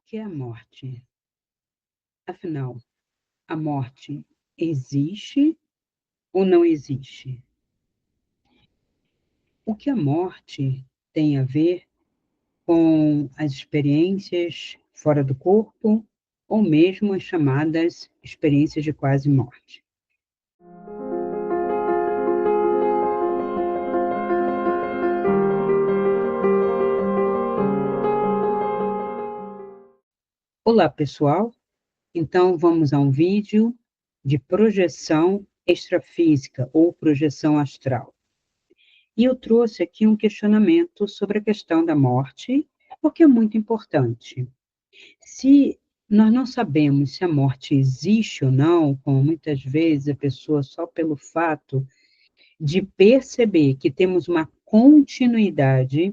que é a morte? Afinal, a morte existe ou não existe? O que a morte tem a ver com as experiências fora do corpo ou mesmo as chamadas experiências de quase morte? Olá, pessoal. Então, vamos a um vídeo de projeção extrafísica ou projeção astral. E eu trouxe aqui um questionamento sobre a questão da morte, porque é muito importante. Se nós não sabemos se a morte existe ou não, como muitas vezes a pessoa, só pelo fato de perceber que temos uma continuidade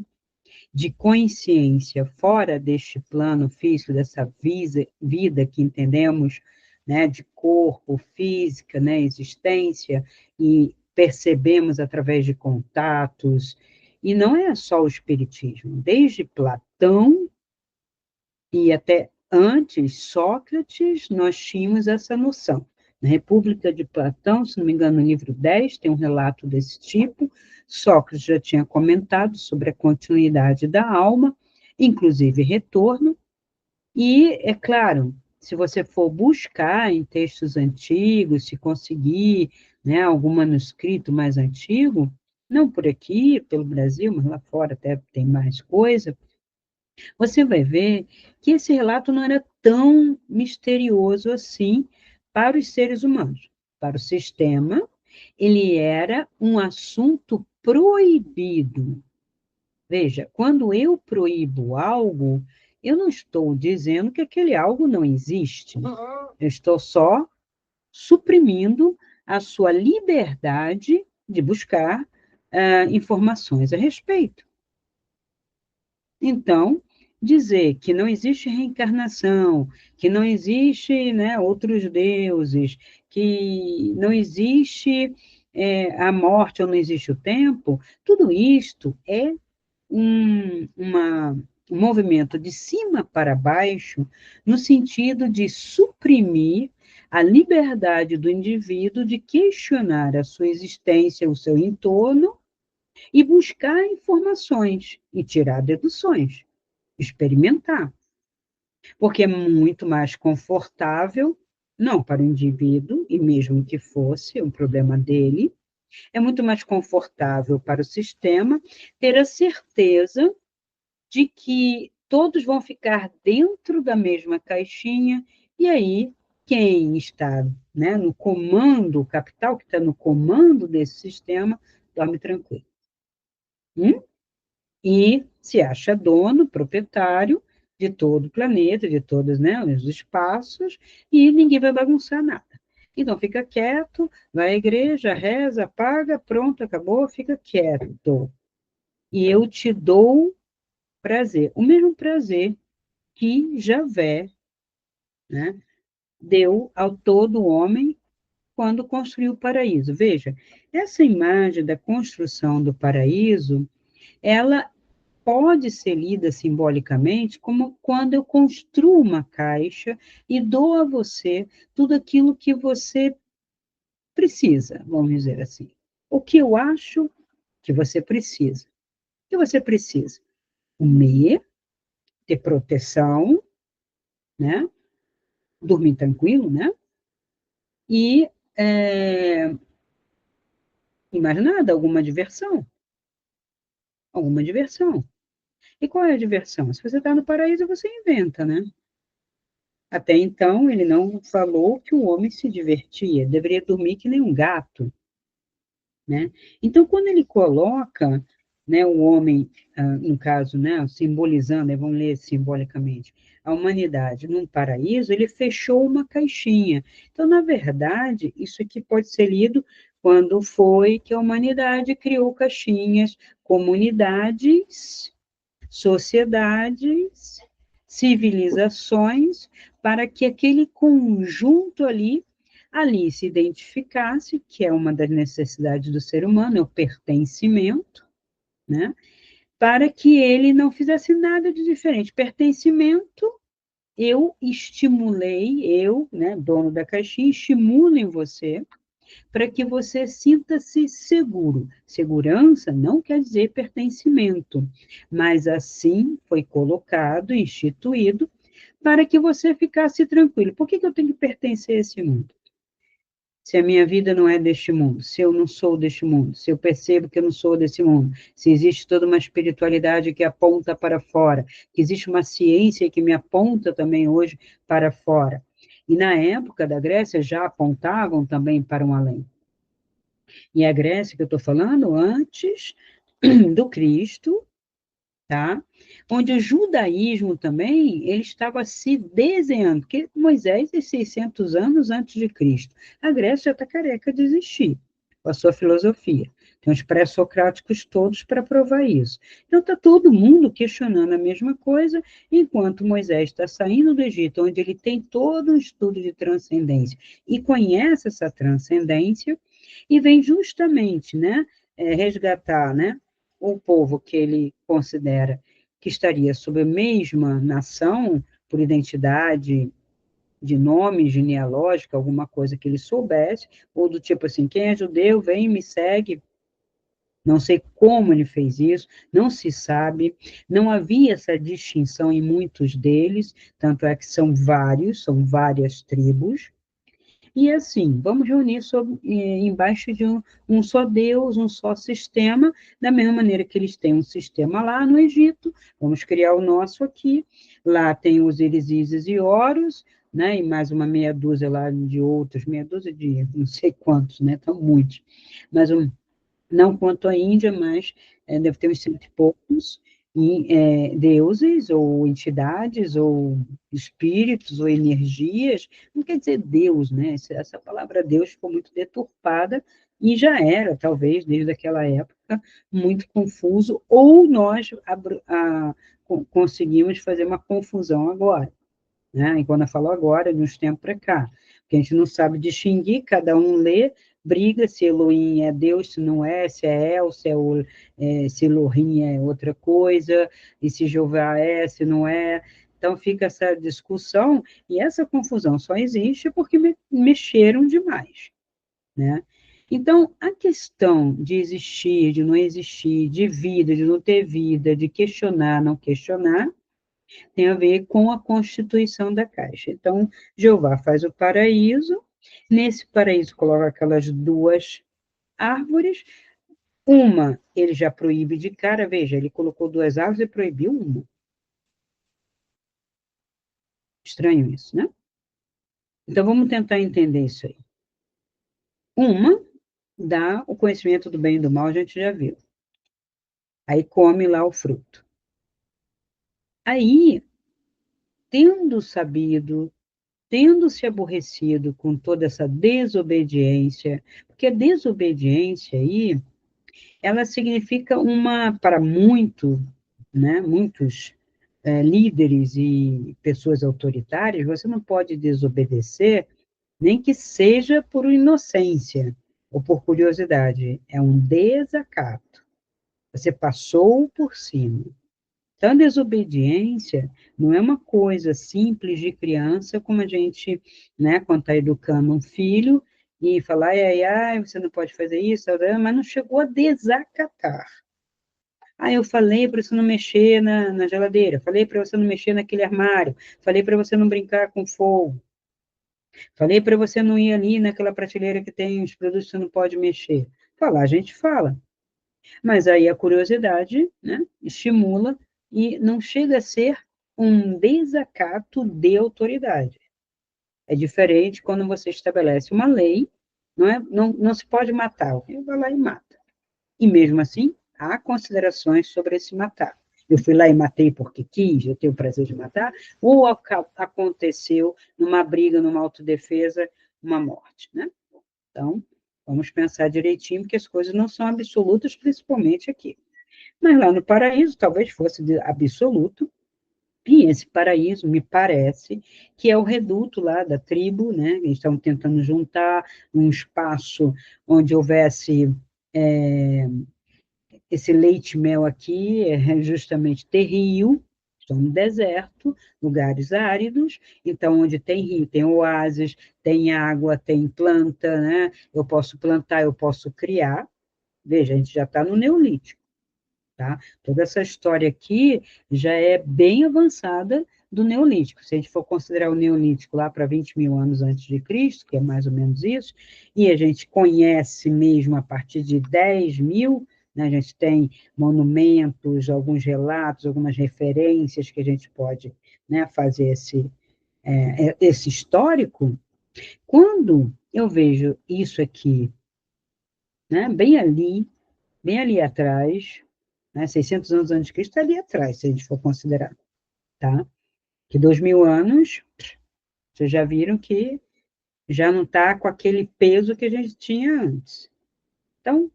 de consciência fora deste plano físico, dessa vida que entendemos, né, de corpo, física, né, existência, e percebemos através de contatos, e não é só o espiritismo, desde Platão e até antes Sócrates, nós tínhamos essa noção. Na República de Platão, se não me engano, no livro 10, tem um relato desse tipo. Sócrates já tinha comentado sobre a continuidade da alma, inclusive retorno. E, é claro, se você for buscar em textos antigos, se conseguir, né, algum manuscrito mais antigo, não por aqui, pelo Brasil, mas lá fora até tem mais coisa, você vai ver que esse relato não era tão misterioso assim para os seres humanos. Para o sistema, ele era um assunto proibido. Veja, quando eu proíbo algo, eu não estou dizendo que aquele algo não existe. Eu estou só suprimindo a sua liberdade de buscar informações a respeito. Então, dizer que não existe reencarnação, que não existe, né, outros deuses, que não existe a morte ou não existe o tempo, tudo isto é um movimento de cima para baixo, no sentido de suprimir a liberdade do indivíduo de questionar a sua existência, o seu entorno, e buscar informações e tirar deduções, experimentar. Porque é muito mais confortável, não para o indivíduo, e mesmo que fosse um problema dele, é muito mais confortável para o sistema ter a certeza de que todos vão ficar dentro da mesma caixinha, e aí quem está, né, no comando, o capital que está no comando desse sistema, dorme tranquilo. E se acha dono, proprietário de todo o planeta, de todos, né, os espaços, e ninguém vai bagunçar nada. Então, fica quieto, vai à igreja, reza, paga, pronto, acabou, fica quieto. E eu te dou prazer, o mesmo prazer que Javé, né, deu ao todo homem quando construiu o paraíso. Veja, essa imagem da construção do paraíso, ela pode ser lida simbolicamente como quando eu construo uma caixa e dou a você tudo aquilo que você precisa, vamos dizer assim. O que eu acho que você precisa. O que você precisa? Comer, ter proteção, né? Dormir tranquilo, né? E, e mais nada, alguma diversão. Alguma diversão. E qual é a diversão? Se você está no paraíso, você inventa, né? Até então, ele não falou que o homem se divertia, deveria dormir que nem um gato, né? Então, quando ele coloca, né, o homem, no caso, né, simbolizando, vamos ler simbolicamente, a humanidade num paraíso, ele fechou uma caixinha. Então, na verdade, isso aqui pode ser lido quando foi que a humanidade criou caixinhas, comunidades, sociedades, civilizações, para que aquele conjunto ali se identificasse, que é uma das necessidades do ser humano, é o pertencimento, né? Para que ele não fizesse nada de diferente. Pertencimento eu estimulei, eu, né, dono da caixinha, estimulo em você para que você sinta-se seguro. Segurança não quer dizer pertencimento, mas assim foi colocado, instituído, para que você ficasse tranquilo. Por que eu tenho que pertencer a esse mundo? Se a minha vida não é deste mundo, se eu não sou deste mundo, se eu percebo que eu não sou desse mundo, se existe toda uma espiritualidade que aponta para fora, que existe uma ciência que me aponta também hoje para fora. E na época da Grécia já apontavam também para um além. E a Grécia que eu estou falando antes do Cristo, tá? Onde o judaísmo também, ele estava se desenhando, porque Moisés é 600 anos antes de Cristo. A Grécia já está careca de existir, com a sua filosofia. Tem os pré-socráticos todos para provar isso. Então está todo mundo questionando a mesma coisa, enquanto Moisés está saindo do Egito, onde ele tem todo um estudo de transcendência e conhece essa transcendência, e vem justamente, né, resgatar, né, o povo que ele considera que estaria sob a mesma nação, por identidade de nome genealógico, alguma coisa que ele soubesse, ou do tipo assim, quem é judeu, vem, me segue. Não sei como ele fez isso, não se sabe, não havia essa distinção em muitos deles, tanto é que são vários, são várias tribos, e assim, vamos reunir embaixo de um só Deus, um só sistema, da mesma maneira que eles têm um sistema lá no Egito, vamos criar o nosso aqui. Lá tem os Isis e Horus, né, e mais uma meia dúzia lá de outros, meia dúzia de não sei quantos, né, estão muitos, mas não quanto à Índia, mas deve ter uns cento e poucos, deuses, ou entidades, ou espíritos, ou energias, não quer dizer Deus, né? Essa palavra Deus ficou muito deturpada, e já era, talvez, desde aquela época, muito confuso, ou nós conseguimos fazer uma confusão agora, né? E quando eu falo agora, de uns tempos para cá, porque a gente não sabe distinguir, cada um lê, briga se Elohim é Deus, se não é, se é El, se Elohim é outra coisa, e se Jeová é, se não é. Então fica essa discussão, e essa confusão só existe porque mexeram demais, né? Então, a questão de existir, de não existir, de vida, de não ter vida, de questionar, não questionar, tem a ver com a constituição da Caixa. Então, Jeová faz o paraíso, nesse paraíso coloca aquelas duas árvores, uma ele já proíbe de cara, veja, ele colocou duas árvores e proibiu uma. Estranho isso, né? Então, vamos tentar entender isso aí. Uma dá o conhecimento do bem e do mal, a gente já viu. Aí come lá o fruto. Aí, tendo sabido, tendo se aborrecido com toda essa desobediência, porque a desobediência aí, ela significa para né, muitos líderes e pessoas autoritárias, você não pode desobedecer, nem que seja por inocência ou por curiosidade, é um desacato. Você passou por cima. Então, a desobediência não é uma coisa simples de criança, como a gente, né, quando está educando um filho, e falar, ai, ai, ai, você não pode fazer isso, mas não chegou a desacatar. Ah, eu falei para você não mexer na geladeira, falei para você não mexer naquele armário, falei para você não brincar com fogo, falei para você não ir ali naquela prateleira que tem os produtos que você não pode mexer. Falar, a gente fala. Mas aí a curiosidade, né, estimula e não chega a ser um desacato de autoridade. É diferente quando você estabelece uma lei, não se pode matar, alguém vai lá e mata. E mesmo assim, há considerações sobre esse matar. Eu fui lá e matei porque quis, eu tenho o prazer de matar, ou aconteceu numa briga, numa autodefesa, uma morte, né? Então, vamos pensar direitinho, porque as coisas não são absolutas, principalmente aqui. Mas lá no paraíso, talvez fosse absoluto, e esse paraíso, me parece, que é o reduto lá da tribo, né? Eles estão tentando juntar um espaço onde houvesse esse leite-mel aqui, é justamente terrível, Estou no deserto, lugares áridos, então onde tem rio, tem oásis, tem água, tem planta, né? Eu posso plantar, eu posso criar. Veja, a gente já está no Neolítico, tá? Toda essa história aqui já é bem avançada do Neolítico. Se a gente for considerar o Neolítico lá para 20 mil anos antes de Cristo, que é mais ou menos isso, e a gente conhece mesmo a partir de 10 mil, né, a gente tem monumentos, alguns relatos, algumas referências que a gente pode, né, fazer esse histórico. Quando eu vejo isso aqui, né, bem ali atrás, né, 600 anos antes de Cristo, está ali atrás, se a gente for considerar, tá? Que 2000 anos, vocês já viram que já não está com aquele peso que a gente tinha antes. Então,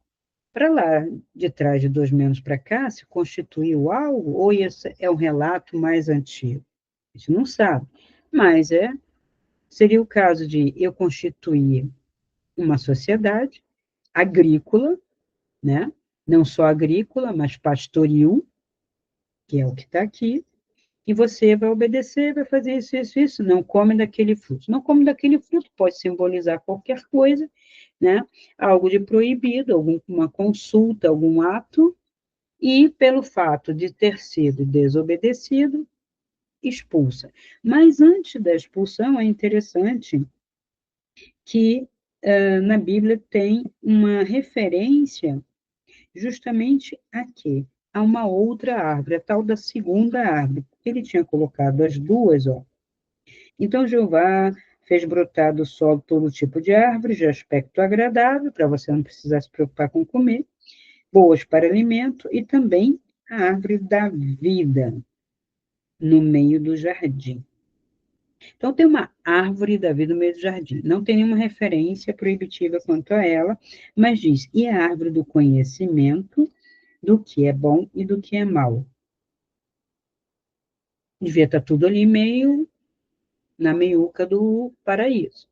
para lá de trás de 2000 anos para cá, se constituiu algo, ou esse é um relato mais antigo? A gente não sabe. Mas seria o caso de eu constituir uma sociedade agrícola, né? Não só agrícola, mas pastoril, que é o que está aqui, e você vai obedecer, vai fazer isso, isso, isso, não come daquele fruto. Não come daquele fruto pode simbolizar qualquer coisa, né? Algo de proibido, alguma consulta, algum ato, e pelo fato de ter sido desobedecido, expulsa. Mas antes da expulsão, é interessante que na Bíblia tem uma referência justamente a quê? A uma outra árvore, a tal da segunda árvore. Ele tinha colocado as duas, ó. Então Jeová fez brotar do solo todo tipo de árvores de aspecto agradável, para você não precisar se preocupar com comer, boas para alimento, e também a árvore da vida no meio do jardim. Então, tem uma árvore da vida no meio do jardim. Não tem nenhuma referência proibitiva quanto a ela, mas diz: e a árvore do conhecimento do que é bom e do que é mal. Devia estar tudo ali meio na meiuca do paraíso.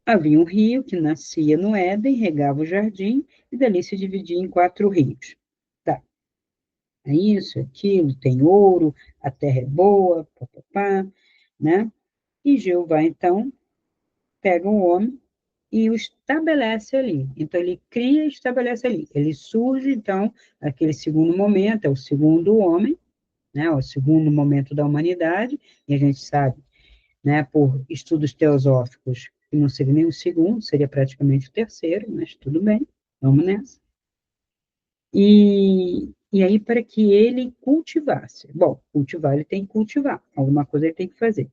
Havia um rio que nascia no Éden, regava o jardim, e dali se dividia em 4 rios. Tá, é isso, aquilo, tem ouro, a terra é boa, papapá, né? E Jeová, então, pega o homem e o estabelece ali. Então, ele cria e estabelece ali. Ele surge, então, aquele segundo momento, é o segundo homem, né? O segundo momento da humanidade, e a gente sabe, né, por estudos teosóficos, que não seria nem o segundo, seria praticamente o terceiro, mas tudo bem, vamos nessa. E aí, para que ele cultivasse. Bom, cultivar, ele tem que cultivar, alguma coisa ele tem que fazer.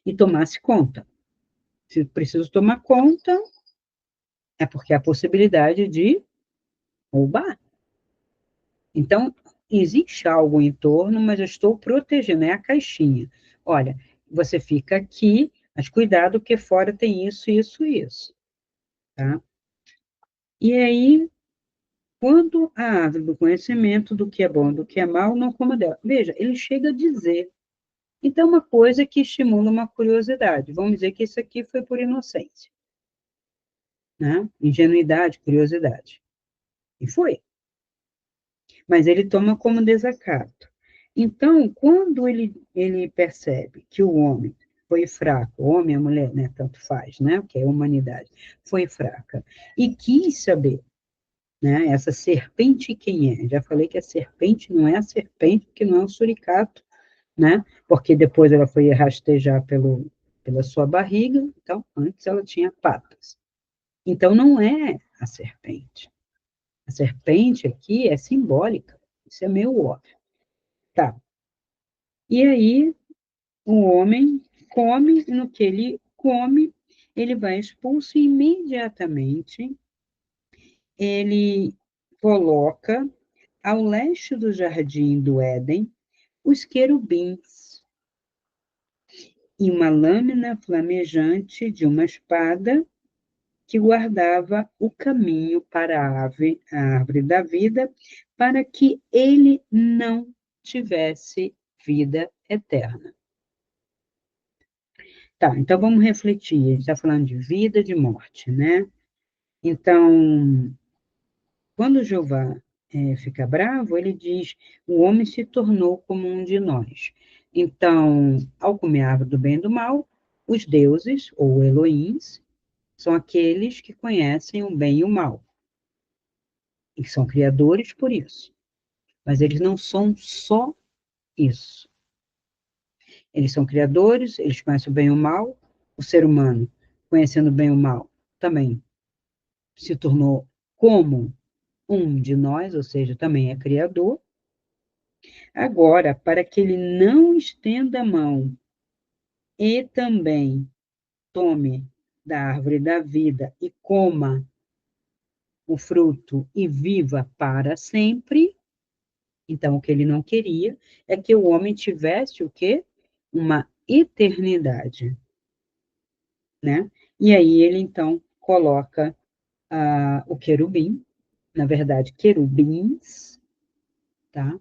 E tomasse conta. Se preciso tomar conta, é porque há a possibilidade de roubar. Então, existe algo em torno, mas eu estou protegendo, é a caixinha. Olha, você fica aqui, mas cuidado, porque fora tem isso, isso, isso. Tá? E aí, quando a árvore do conhecimento do que é bom e do que é mal, não coma dela. Veja, ele chega a dizer. Então, uma coisa que estimula uma curiosidade. Vamos dizer que isso aqui foi por inocência, né? Ingenuidade, curiosidade. E foi. Mas ele toma como desacato. Então, quando ele percebe que o homem foi fraco, o homem e a mulher, né, tanto faz, né, que é a humanidade, foi fraca, e quis saber, né, essa serpente quem é? Já falei que a serpente não é a serpente, porque não é o suricato, né, porque depois ela foi rastejar pela sua barriga, então antes ela tinha patas. Então não é a serpente. A serpente aqui é simbólica, isso é meio óbvio. Tá. E aí, o homem come, e no que ele come, ele vai expulso e imediatamente ele coloca ao leste do jardim do Éden os querubins e uma lâmina flamejante de uma espada que guardava o caminho para a árvore da vida, para que ele não tivesse vida eterna. Tá, então vamos refletir. A gente está falando de vida, de morte, né? Então, quando Jeová fica bravo, ele diz: o homem se tornou como um de nós. Então, ao comer a árvore do bem e do mal, os deuses, ou Elohims, são aqueles que conhecem o bem e o mal, e que são criadores por isso. Mas eles não são só isso. Eles são criadores, eles conhecem o bem e o mal, o ser humano, conhecendo o bem e o mal, também se tornou como um de nós, ou seja, também é criador. Agora, para que ele não estenda a mão e também tome da árvore da vida e coma o fruto e viva para sempre, então o que ele não queria é que o homem tivesse o quê? Uma eternidade, né? E aí ele então coloca o querubim, na verdade, querubins, tá?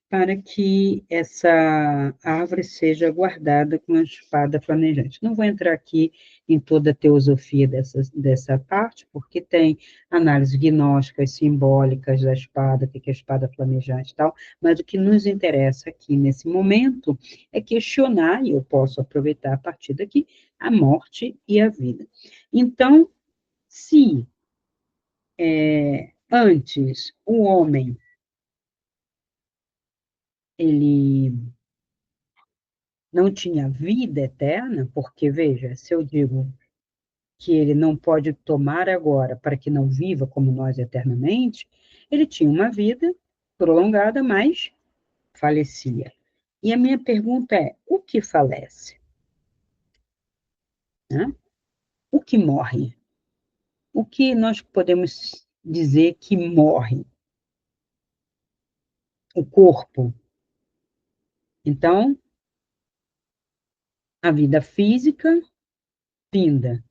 Para que essa árvore seja guardada com a espada flamejante. Não vou entrar aqui em toda a teosofia dessa parte, porque tem análises gnósticas, simbólicas da espada, o que é a espada flamejante e tal, mas o que nos interessa aqui nesse momento é questionar, e eu posso aproveitar a partir daqui, a morte e a vida. Então, se antes o homem ele não tinha vida eterna, porque, veja, se eu digo que ele não pode tomar agora para que não viva como nós eternamente, ele tinha uma vida prolongada, mas falecia. E a minha pergunta é: o que falece? Né? O que morre? O que nós podemos dizer que morre? O corpo. Então, a vida física finda.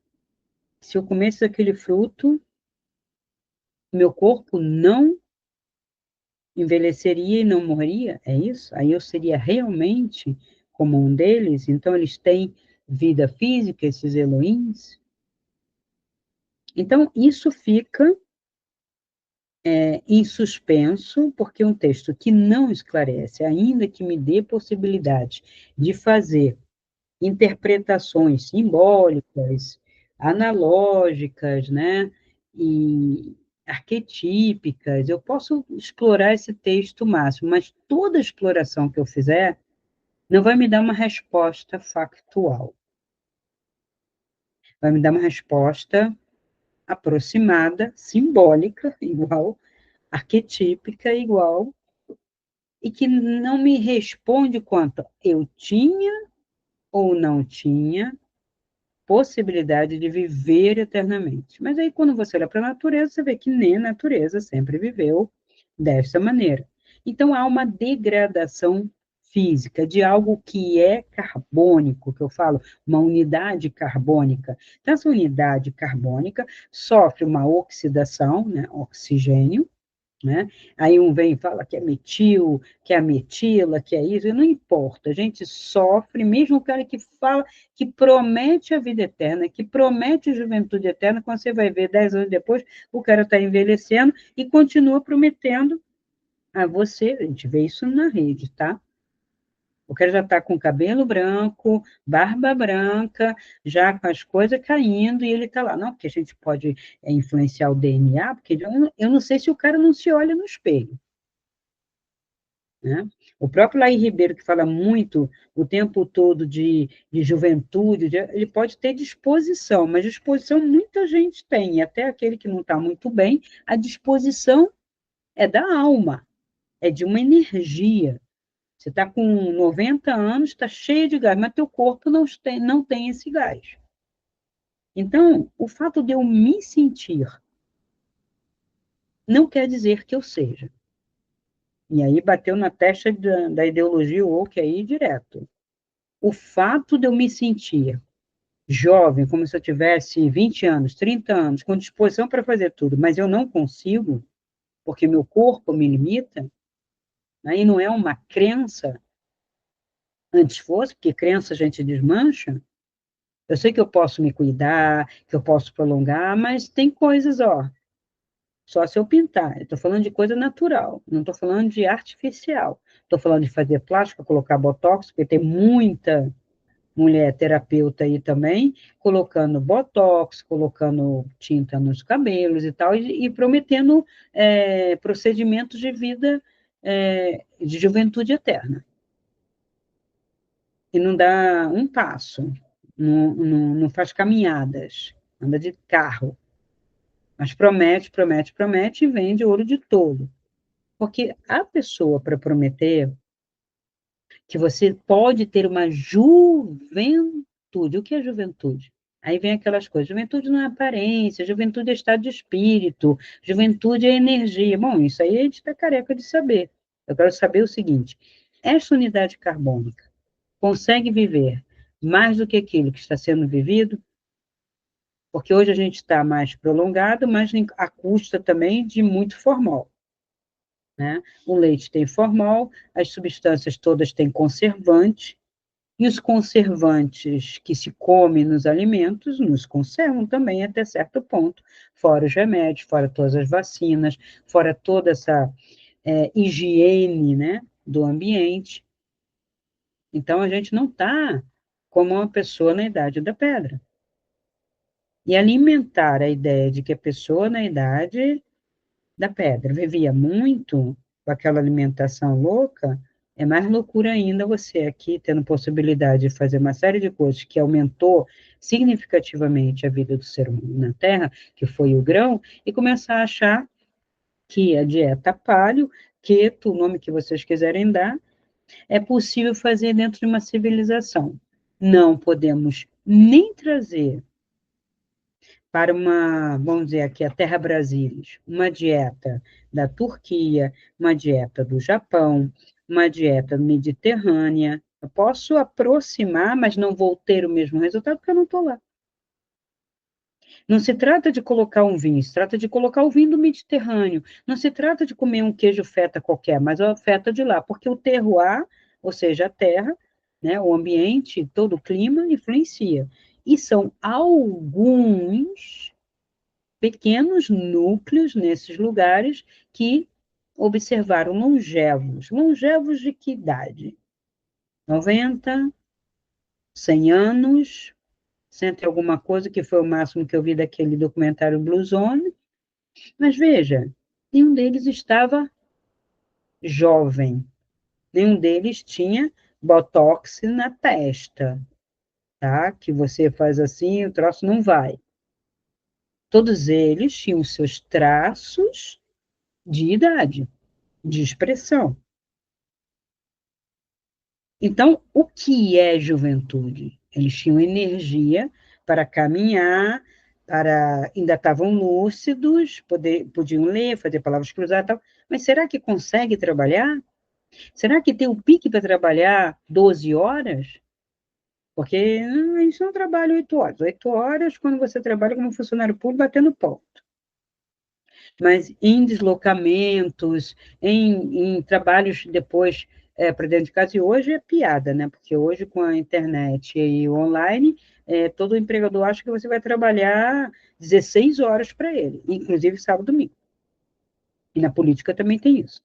Se eu comesse aquele fruto, meu corpo não envelheceria e não morreria, é isso? Aí eu seria realmente como um deles? Então eles têm vida física, esses Elohims? Então isso fica em suspenso, porque é um texto que não esclarece, ainda que me dê possibilidade de fazer interpretações simbólicas, analógicas, né? E arquetípicas, eu posso explorar esse texto máximo, mas toda exploração que eu fizer não vai me dar uma resposta factual. Vai me dar uma resposta aproximada, simbólica, igual, arquetípica, igual, e que não me responde quanto eu tinha ou não tinha possibilidade de viver eternamente. Mas aí, quando você olha para a natureza, você vê que nem a natureza sempre viveu dessa maneira. Então, há uma degradação física de algo que é carbônico, que eu falo, uma unidade carbônica. Então, essa unidade carbônica sofre uma oxidação, né, oxigênio, né? Aí um vem e fala que é metil, que é a metila, que é isso, e não importa, a gente sofre, mesmo o cara que fala, que promete a vida eterna, que promete a juventude eterna, quando você vai ver 10 anos depois, o cara está envelhecendo e continua prometendo a você, a gente vê isso na rede, tá? O cara já está com cabelo branco, barba branca, já com as coisas caindo, e ele está lá. Não, porque a gente pode influenciar o DNA, porque eu não sei se o cara não se olha no espelho. Né? O próprio Laí Ribeiro, que fala muito o tempo todo de juventude, ele pode ter disposição, mas disposição muita gente tem, e até aquele que não está muito bem, a disposição é da alma, é de uma energia. Você está com 90 anos, está cheio de gás, mas teu corpo não tem esse gás. Então, o fato de eu me sentir não quer dizer que eu seja. E aí bateu na testa da ideologia woke aí direto. O fato de eu me sentir jovem, como se eu tivesse 20 anos, 30 anos, com disposição para fazer tudo, mas eu não consigo, porque meu corpo me limita, aí não é uma crença, antes fosse, porque crença a gente desmancha. Eu sei que eu posso me cuidar, que eu posso prolongar, mas tem coisas, ó, Só se eu pintar. Eu estou falando de coisa natural, não estou falando de artificial. Estou falando de fazer plástica, colocar botox, porque tem muita mulher terapeuta aí também, colocando botox, colocando tinta nos cabelos e tal, e prometendo procedimentos de vida, de juventude eterna. E não dá um passo, não faz caminhadas, anda de carro, mas promete, promete, promete e vende ouro de tolo. Porque a pessoa, para prometer que você pode ter uma juventude, o que é juventude? Aí vem aquelas coisas, juventude não é aparência, juventude é estado de espírito, juventude é energia. Bom, isso aí a gente está careca de saber. Eu quero saber o seguinte, essa unidade carbônica consegue viver mais do que aquilo que está sendo vivido? Porque hoje a gente está mais prolongado, mas à custa também de muito formol. Né? O leite tem formol, as substâncias todas têm conservante, e os conservantes que se comem nos alimentos nos conservam também até certo ponto, fora os remédios, fora todas as vacinas, fora toda essa higiene, né, do ambiente. Então, a gente não está como uma pessoa na idade da pedra. E alimentar a ideia de que a pessoa na idade da pedra vivia muito com aquela alimentação louca, é mais loucura ainda você aqui tendo possibilidade de fazer uma série de coisas que aumentou significativamente a vida do ser humano na Terra, que foi o grão, e começar a achar que a dieta paleo, keto, o nome que vocês quiserem dar, é possível fazer dentro de uma civilização. Não podemos nem trazer para uma, vamos dizer aqui, a Terra Brasilis, uma dieta da Turquia, uma dieta do Japão, uma dieta mediterrânea. Eu posso aproximar, mas não vou ter o mesmo resultado porque eu não estou lá. Não se trata de colocar um vinho, se trata de colocar o vinho do Mediterrâneo. Não se trata de comer um queijo feta qualquer, mas a feta de lá, porque o terroir, ou seja, a terra, né, o ambiente, todo o clima influencia. E são alguns pequenos núcleos nesses lugares que observaram longevos. Longevos de que idade? 90, 100 anos, 100 e alguma coisa, que foi o máximo que eu vi daquele documentário Blue Zone. Mas veja, nenhum deles estava jovem, nenhum deles tinha botox na testa, tá? Que você faz assim, o troço não vai. Todos eles tinham seus traços de idade, de expressão. Então, o que é juventude? Eles tinham energia para caminhar, ainda estavam lúcidos, podiam ler, fazer palavras cruzadas e tal, mas será que consegue trabalhar? Será que tem o pique para trabalhar 12 horas? Porque a gente não trabalha 8 horas. 8 horas quando você trabalha como funcionário público batendo ponto. Mas em deslocamentos, em trabalhos depois para dentro de casa, e hoje é piada, né? Porque hoje com a internet e o online, todo empregador acha que você vai trabalhar 16 horas para ele, inclusive sábado e domingo. E na política também tem isso.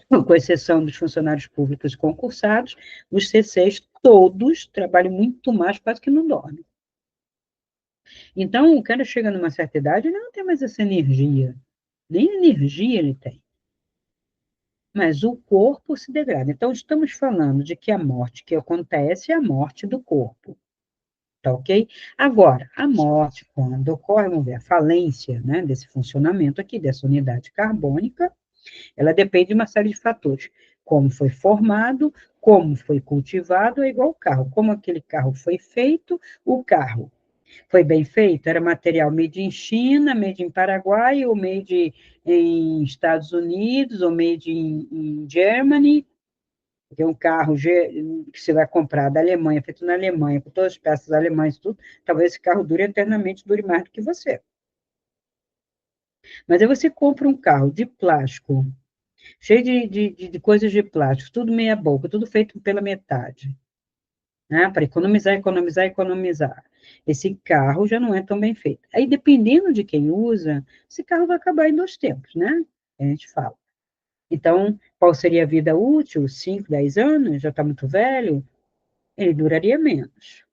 Com exceção dos funcionários públicos concursados, os C6 todos trabalham muito mais, quase que não dormem. Então, o cara chega numa certa idade, ele não tem mais essa energia. Nem energia ele tem. Mas o corpo se degrada. Então, estamos falando de que a morte que acontece é a morte do corpo. Tá ok? Agora, a morte, quando ocorre, vamos ver, a falência, né, desse funcionamento aqui, dessa unidade carbônica, ela depende de uma série de fatores. Como foi formado, como foi cultivado, é igual o carro. Como aquele carro foi feito, o carro foi bem feito? Era material made in China, made in Paraguai, ou made em Estados Unidos, ou made in Germany, porque um carro que você vai comprar da Alemanha, feito na Alemanha, com todas as peças alemãs e tudo, talvez esse carro dure eternamente, dure mais do que você. Mas aí você compra um carro de plástico, cheio de coisas de plástico, tudo meia boca, tudo feito pela metade, né? Para economizar, economizar, economizar. esse carro já não é tão bem feito. Aí, dependendo de quem usa, esse carro vai acabar em 2 tempos, né? A gente fala. Então, qual seria a vida útil? 5, 10 anos? Já está muito velho? Ele duraria menos,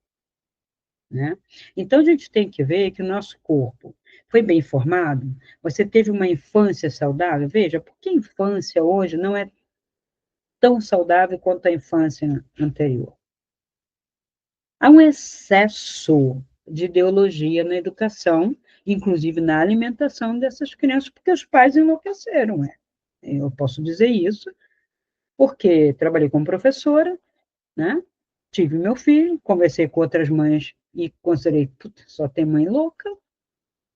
né? Então, a gente tem que ver que o nosso corpo foi bem formado, você teve uma infância saudável, veja, porque a infância hoje não é tão saudável quanto a infância anterior. Há um excesso de ideologia na educação, inclusive na alimentação dessas crianças, porque os pais enlouqueceram. Eu posso dizer isso, porque trabalhei como professora, né? Tive meu filho, conversei com outras mães e considerei, só tem mãe louca,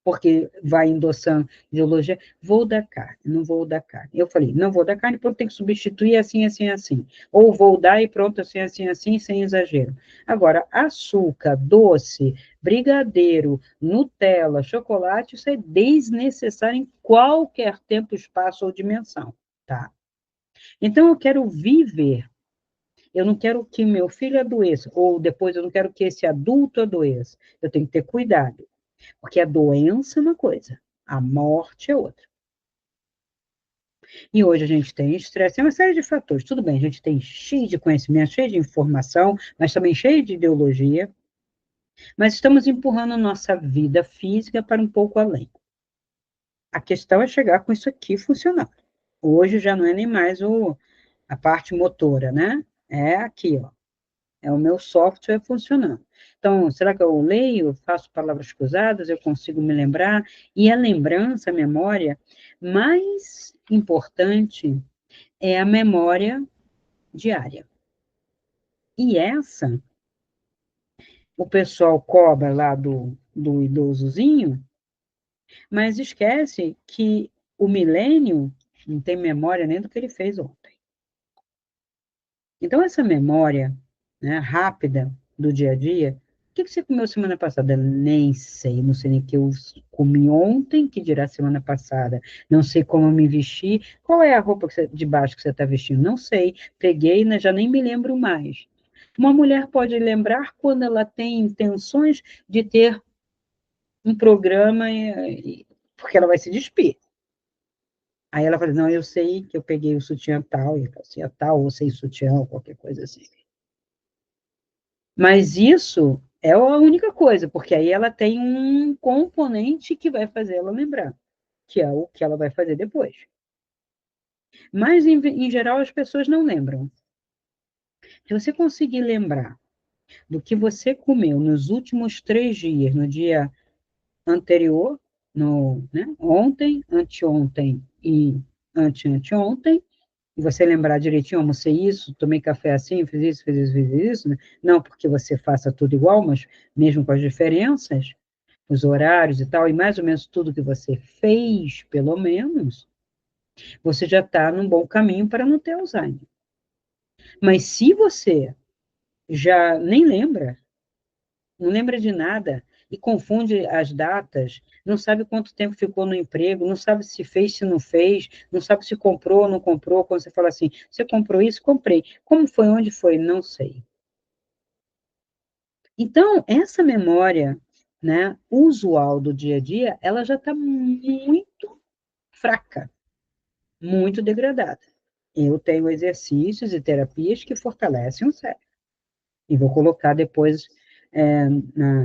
porque vai endossando ideologia, vou dar carne, não vou dar carne. Eu falei, não vou dar carne, porque tem que substituir assim, assim, assim. Ou vou dar e pronto, assim, assim, assim, sem exagero. Agora, açúcar, doce, brigadeiro, Nutella, chocolate, isso é desnecessário em qualquer tempo, espaço ou dimensão, tá? Então, eu quero viver. Eu não quero que meu filho adoeça, ou depois eu não quero que esse adulto adoeça. Eu tenho que ter cuidado. Porque a doença é uma coisa, a morte é outra. E hoje a gente tem estresse, tem uma série de fatores. Tudo bem, a gente tem cheio de conhecimento, cheio de informação, mas também cheio de ideologia. Mas estamos empurrando a nossa vida física para um pouco além. A questão é chegar com isso aqui funcionando. Hoje já não é nem mais a parte motora, né? É aqui, ó. É o meu software funcionando. Então, será que eu leio, faço palavras cruzadas, eu consigo me lembrar? E a lembrança, a memória, mais importante é a memória diária. E essa, o pessoal cobra lá do idosozinho, mas esquece que o milênio não tem memória nem do que ele fez ontem. Então, essa memória, né, rápida do dia a dia, o que você comeu semana passada? Nem sei, não sei nem o que eu comi ontem, que dirá semana passada. Não sei como eu me vesti. Qual é a roupa de baixo que você está vestindo? Não sei. Peguei, né, já nem me lembro mais. Uma mulher pode lembrar quando ela tem intenções de ter um programa, porque ela vai se despir. Aí ela fala, não, eu sei que eu peguei o sutiã tal, e a calcinha tal, ou sem sutiã, ou qualquer coisa assim. Mas isso é a única coisa, porque aí ela tem um componente que vai fazer ela lembrar, que é o que ela vai fazer depois. Mas, em geral, as pessoas não lembram. Se você conseguir lembrar do que você comeu nos últimos 3 dias, no dia anterior, né, ontem, anteontem e anteontem, e você lembrar direitinho, almocei isso, tomei café assim, fiz isso, fiz isso, fiz isso, né? Não porque você faça tudo igual, mas mesmo com as diferenças, os horários e tal, e mais ou menos tudo que você fez, pelo menos, você já está num bom caminho para não ter Alzheimer. Mas se você já nem lembra, não lembra de nada, e confunde as datas, não sabe quanto tempo ficou no emprego, não sabe se fez, se não fez, não sabe se comprou ou não comprou, quando você fala assim, você comprou isso? Comprei. Como foi, onde foi? Não sei. Então, essa memória, né, usual do dia a dia, ela já está muito fraca, muito degradada. Eu tenho exercícios e terapias que fortalecem o cérebro. E vou colocar depois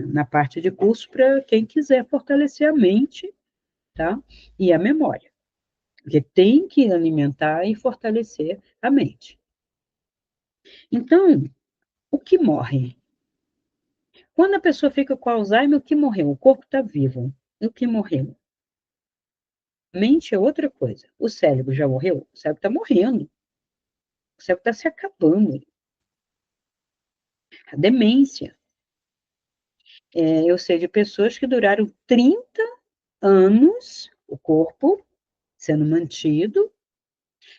na parte de curso para quem quiser fortalecer a mente, tá? E a memória. Porque tem que alimentar e fortalecer a mente. Então, o que morre? Quando a pessoa fica com Alzheimer, o que morreu? O corpo está vivo. O que morreu? Mente é outra coisa. O cérebro já morreu? O cérebro está morrendo. O cérebro está se acabando. A demência. Eu sei de pessoas que duraram 30 anos, o corpo sendo mantido,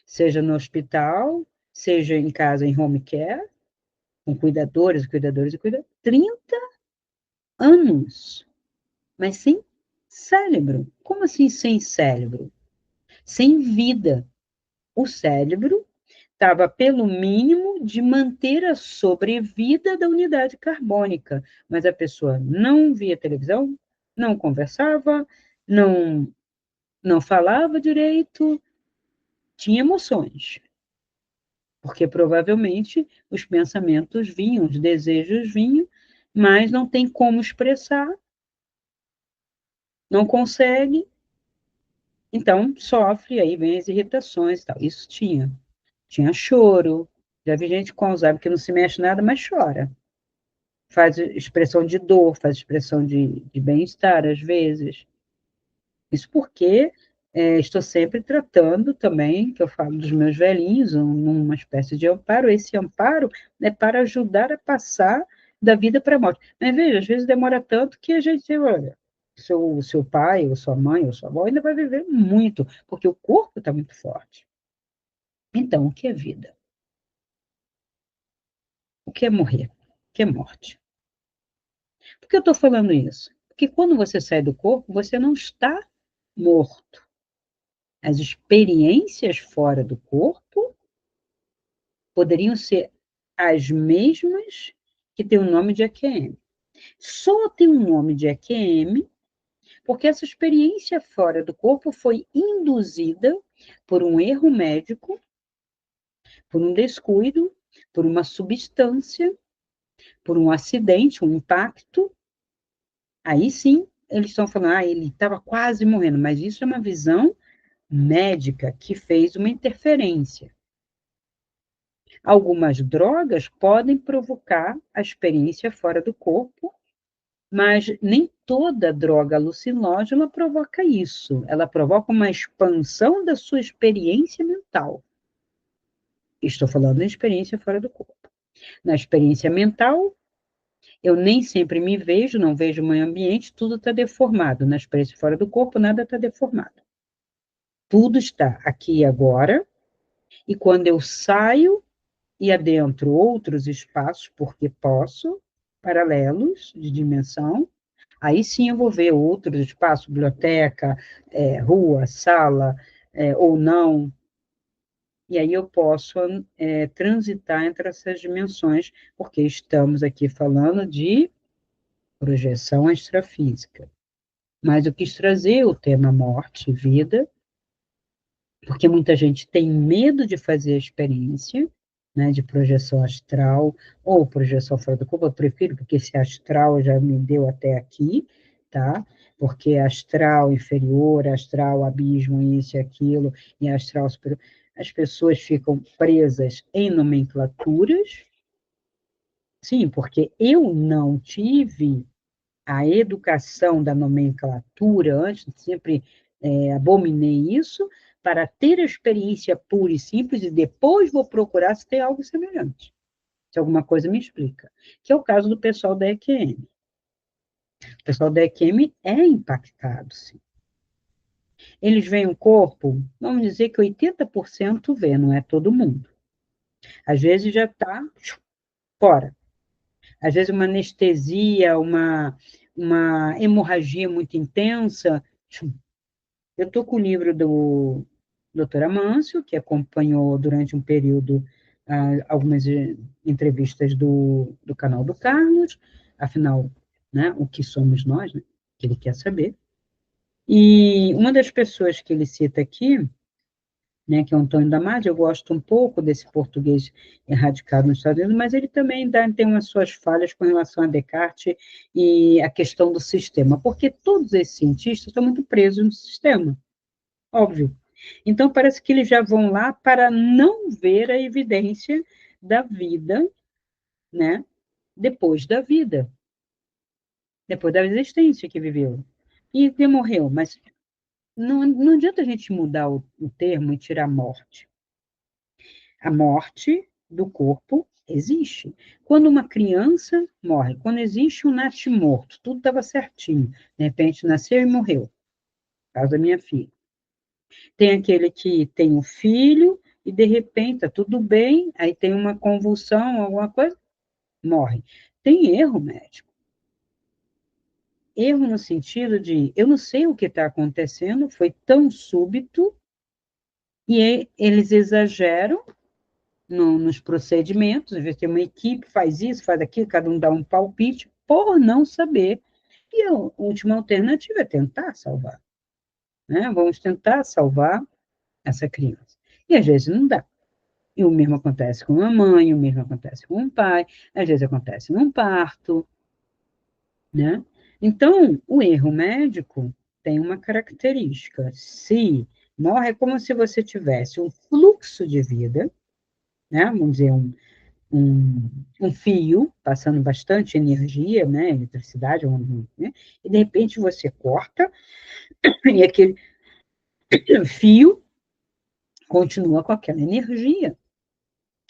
seja no hospital, seja em casa em home care, com cuidadores e cuidadores, 30 anos, mas sem cérebro. Como assim sem cérebro? Sem vida. O cérebro estava pelo mínimo de manter a sobrevida da unidade carbônica, mas a pessoa não via televisão, não conversava, não falava direito, tinha emoções, porque provavelmente os pensamentos vinham, os desejos vinham, mas não tem como expressar, não consegue, então sofre, aí vem as irritações e tal. Isso tinha choro, já vi gente com Alzheimer que não se mexe nada, mas chora. Faz expressão de dor, faz expressão de bem-estar, às vezes. Isso porque estou sempre tratando também, que eu falo dos meus velhinhos, numa espécie de amparo. Esse amparo é para ajudar a passar da vida para a morte. Mas veja, às vezes demora tanto que a gente, olha, seu pai, ou sua mãe, ou sua avó ainda vai viver muito, porque o corpo está muito forte. Então, o que é vida? O que é morrer? O que é morte? Por que eu estou falando isso? Porque quando você sai do corpo, você não está morto. As experiências fora do corpo poderiam ser as mesmas que tem o nome de EQM. Só tem um nome de EQM porque essa experiência fora do corpo foi induzida por um erro médico, por um descuido, por uma substância, por um acidente, um impacto. Aí sim, eles estão falando, ele estava quase morrendo, mas isso é uma visão médica que fez uma interferência. Algumas drogas podem provocar a experiência fora do corpo, mas nem toda droga alucinógena provoca isso. Ela provoca uma expansão da sua experiência mental. Estou falando da experiência fora do corpo. Na experiência mental, eu nem sempre me vejo, não vejo o meu ambiente, tudo está deformado. Na experiência fora do corpo, nada está deformado. Tudo está aqui e agora, e quando eu saio e adentro outros espaços, porque posso, paralelos de dimensão, aí sim eu vou ver outros espaços, biblioteca, rua, sala, ou não, e aí eu posso transitar entre essas dimensões, porque estamos aqui falando de projeção extrafísica. Mas eu quis trazer o tema morte e vida, porque muita gente tem medo de fazer a experiência, né, de projeção astral ou projeção fora do corpo. Eu prefiro, porque esse astral já me deu até aqui, tá? Porque astral inferior, astral abismo, isso e aquilo, e astral superior, as pessoas ficam presas em nomenclaturas. Sim, porque eu não tive a educação da nomenclatura antes, sempre abominei isso, para ter a experiência pura e simples, e depois vou procurar se tem algo semelhante, se alguma coisa me explica, que é o caso do pessoal da EQM. O pessoal da EQM é impactado, sim. Eles veem o corpo, vamos dizer que 80% vê, não é todo mundo. Às vezes já está fora. Às vezes uma anestesia, uma hemorragia muito intensa. Eu estou com o livro do Dr. Amâncio, que acompanhou durante um período algumas entrevistas do canal do Carlos, afinal, né, o que somos nós, né, que ele quer saber. E uma das pessoas que ele cita aqui, né, que é o Antônio Damasio, eu gosto um pouco desse português erradicado nos Estados Unidos, mas ele também tem umas suas falhas com relação a Descartes e a questão do sistema, porque todos esses cientistas estão muito presos no sistema, óbvio. Então, parece que eles já vão lá para não ver a evidência da vida, né, depois da vida, depois da existência que viveu. E que morreu, mas não adianta a gente mudar o termo e tirar morte. A morte do corpo existe. Quando uma criança morre, quando existe um natimorto, tudo estava certinho, de repente nasceu e morreu, caso da minha filha. Tem aquele que tem um filho e de repente está tudo bem, aí tem uma convulsão, alguma coisa, morre. Tem erro médico. Erro no sentido de eu não sei o que está acontecendo, foi tão súbito, e eles exageram, nos procedimentos, às vezes tem uma equipe, faz isso, faz aquilo, cada um dá um palpite, por não saber. E a última alternativa é tentar salvar. Né? Vamos tentar salvar essa criança. E às vezes não dá. E o mesmo acontece com a mãe, o mesmo acontece com o pai, às vezes acontece num parto, né? Então, o erro médico tem uma característica. Se morre, é como se você tivesse um fluxo de vida, né? Vamos dizer, um fio passando bastante energia, né? Eletricidade, né? E de repente você corta e aquele fio continua com aquela energia.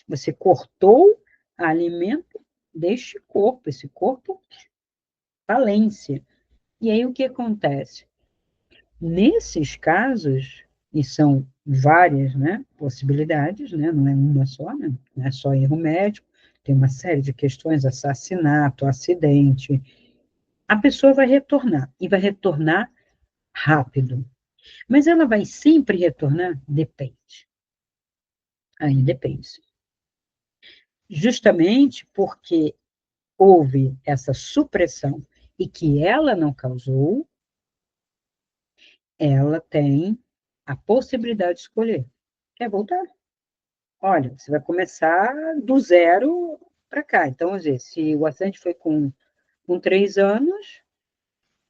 Você cortou alimento deste corpo, esse corpo falência. E aí o que acontece? Nesses casos, e são várias, né, possibilidades, né, não é uma só, né, não é só erro médico, tem uma série de questões, assassinato, acidente, a pessoa vai retornar, e vai retornar rápido. Mas ela vai sempre retornar? Depende. Aí depende. Justamente porque houve essa supressão e que ela não causou, ela tem a possibilidade de escolher. Quer voltar? Olha, você vai começar do zero para cá. Então, às vezes, se o acidente foi com 3 anos,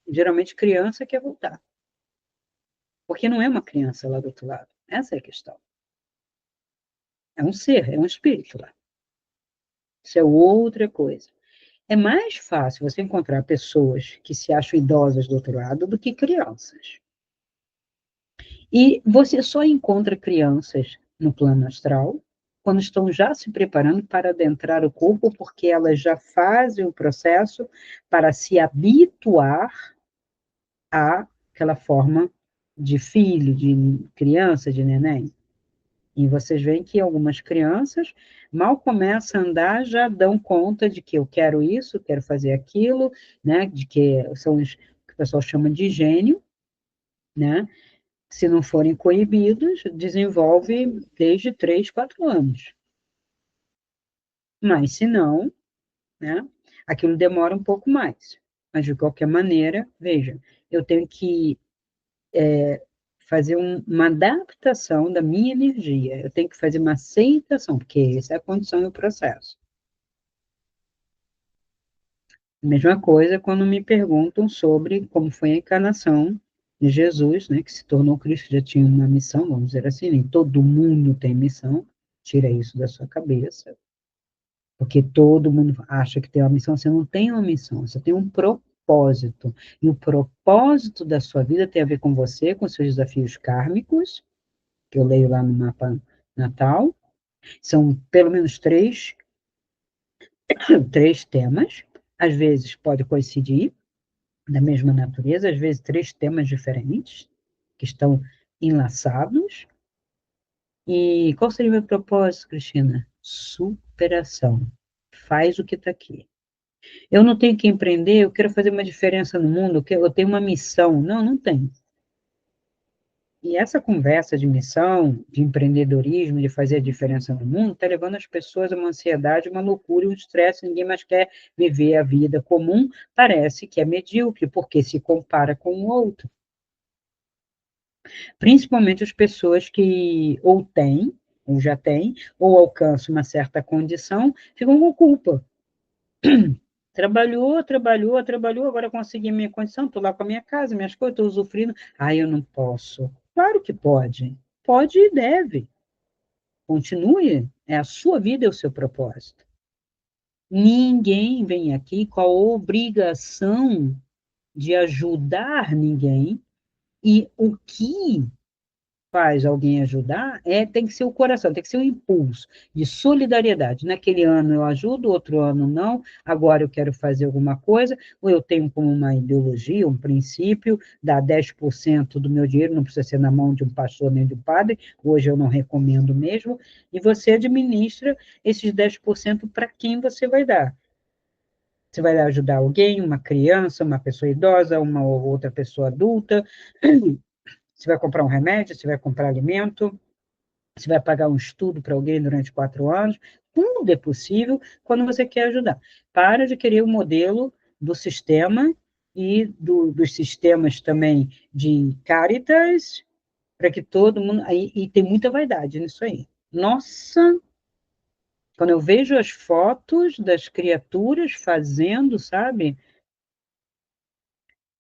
geralmente criança quer voltar. Porque não é uma criança lá do outro lado. Essa é a questão. É um ser, é um espírito lá. Isso é outra coisa. É mais fácil você encontrar pessoas que se acham idosas do outro lado do que crianças. E você só encontra crianças no plano astral quando estão já se preparando para adentrar o corpo, porque elas já fazem o processo para se habituar àquela forma de filho, de criança, de neném. E vocês veem que algumas crianças mal começam a andar, já dão conta de que eu quero isso, quero fazer aquilo, né? De que são os que o pessoal chama de gênio, né? Se não forem coibidos, desenvolve desde 3, 4 anos. Mas se não, né? Aquilo demora um pouco mais. Mas de qualquer maneira, veja, eu tenho que fazer uma adaptação da minha energia, eu tenho que fazer uma aceitação, porque essa é a condição e o processo. Mesma coisa quando me perguntam sobre como foi a encarnação de Jesus, né, que se tornou Cristo, já tinha uma missão, vamos dizer assim, nem todo mundo tem missão, tira isso da sua cabeça, porque todo mundo acha que tem uma missão, você não tem uma missão, você tem um propósito, e o propósito da sua vida tem a ver com você, com seus desafios kármicos, que eu leio lá no mapa natal, são pelo menos três temas, às vezes pode coincidir, da mesma natureza, às vezes 3 temas diferentes, que estão enlaçados. E qual seria o meu propósito, Cristina? Superação. Faz o que está aqui. Eu não tenho que empreender, eu quero fazer uma diferença no mundo, eu tenho uma missão. Não, não tem. E essa conversa de missão, de empreendedorismo, de fazer a diferença no mundo, está levando as pessoas a uma ansiedade, uma loucura, um estresse, ninguém mais quer viver a vida comum, parece que é medíocre, porque se compara com o outro. Principalmente as pessoas que ou têm, ou já têm, ou alcançam uma certa condição, ficam com culpa. Trabalhou, trabalhou, trabalhou, agora consegui minha condição, estou lá com a minha casa, minhas coisas, estou usufruindo. Ah, eu não posso. Claro que pode. Pode e deve. Continue. É a sua vida, é o seu propósito. Ninguém vem aqui com a obrigação de ajudar ninguém. E o que faz alguém ajudar, tem que ser o coração, tem que ser um impulso de solidariedade. Naquele ano eu ajudo, outro ano não, agora eu quero fazer alguma coisa, ou eu tenho como uma ideologia, um princípio, dar 10% do meu dinheiro, não precisa ser na mão de um pastor nem de um padre, hoje eu não recomendo mesmo, e você administra esses 10% para quem você vai dar. Você vai ajudar alguém, uma criança, uma pessoa idosa, uma ou outra pessoa adulta, você vai comprar um remédio, você vai comprar alimento, você vai pagar um estudo para alguém durante 4 anos, tudo é possível quando você quer ajudar. Para de querer o modelo do sistema e dos sistemas também de Caritas, para que todo mundo... E tem muita vaidade nisso aí. Nossa, quando eu vejo as fotos das criaturas fazendo, sabe?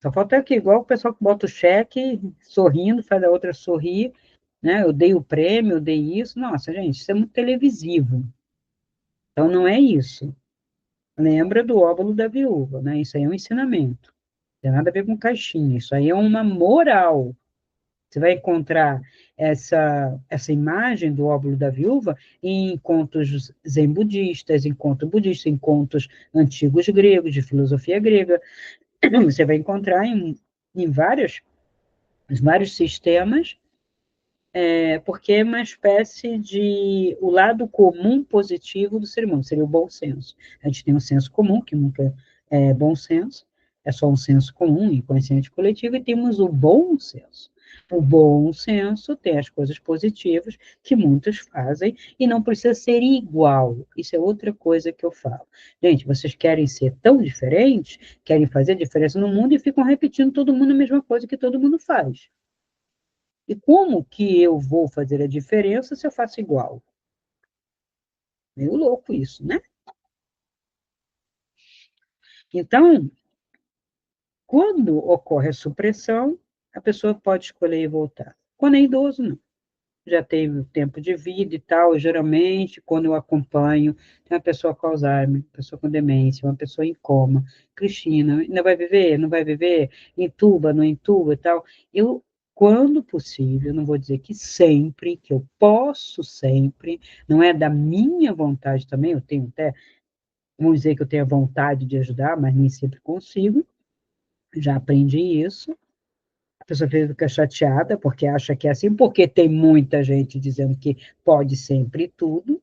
Só falta aqui, igual o pessoal que bota o cheque, sorrindo, faz a outra sorrir, né? Eu dei o prêmio, eu dei isso. Nossa, gente, isso é muito televisivo. Então, não é isso. Lembra do óbolo da viúva, né? Isso aí é um ensinamento. Não tem nada a ver com caixinha. Isso aí é uma moral. Você vai encontrar essa imagem do óbolo da viúva em contos zen budistas, em contos antigos gregos, de filosofia grega. Você vai encontrar em vários sistemas, porque é uma espécie de... O lado comum positivo do ser humano seria o bom senso. A gente tem um senso comum, que nunca é bom senso, é só um senso comum, inconsciente coletivo, e temos o bom senso. O bom senso tem as coisas positivas que muitos fazem e não precisa ser igual. Isso é outra coisa que eu falo. Gente, vocês querem ser tão diferentes, querem fazer diferença no mundo e ficam repetindo todo mundo a mesma coisa que todo mundo faz. E como que eu vou fazer a diferença se eu faço igual? Meio louco isso, né? Então, quando ocorre a supressão, a pessoa pode escolher voltar. Quando é idoso, não. Já teve tempo de vida e tal, geralmente, quando eu acompanho, tem uma pessoa com Alzheimer, uma pessoa com demência, uma pessoa em coma. Cristina, ainda vai viver? Não vai viver? Entuba, não entuba e tal. Eu, quando possível, não vou dizer que sempre, que eu posso sempre, não é da minha vontade também, eu tenho até, vamos dizer que eu tenho a vontade de ajudar, mas nem sempre consigo, já aprendi isso. A pessoa fica chateada porque acha que é assim, porque tem muita gente dizendo que pode sempre tudo,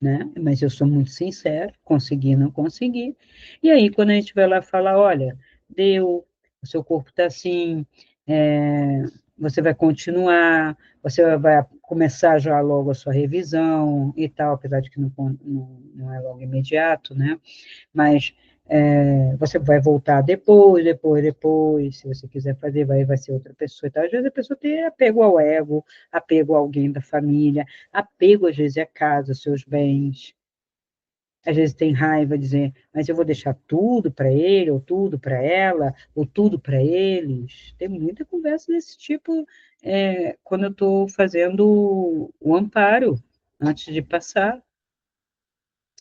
né? Mas eu sou muito sincera, consegui, não consegui. E aí, quando a gente vai lá falar, olha, deu, o seu corpo está assim, você vai continuar, você vai começar já logo a sua revisão e tal, apesar de que não é logo imediato, né? Mas você vai voltar depois, se você quiser fazer, vai ser outra pessoa. Então, às vezes a pessoa tem apego ao ego, apego a alguém da família, apego às vezes à casa, aos seus bens. Às vezes tem raiva, dizer, mas eu vou deixar tudo para ele, ou tudo para ela, ou tudo para eles. Tem muita conversa desse tipo quando eu estou fazendo o amparo, antes de passar.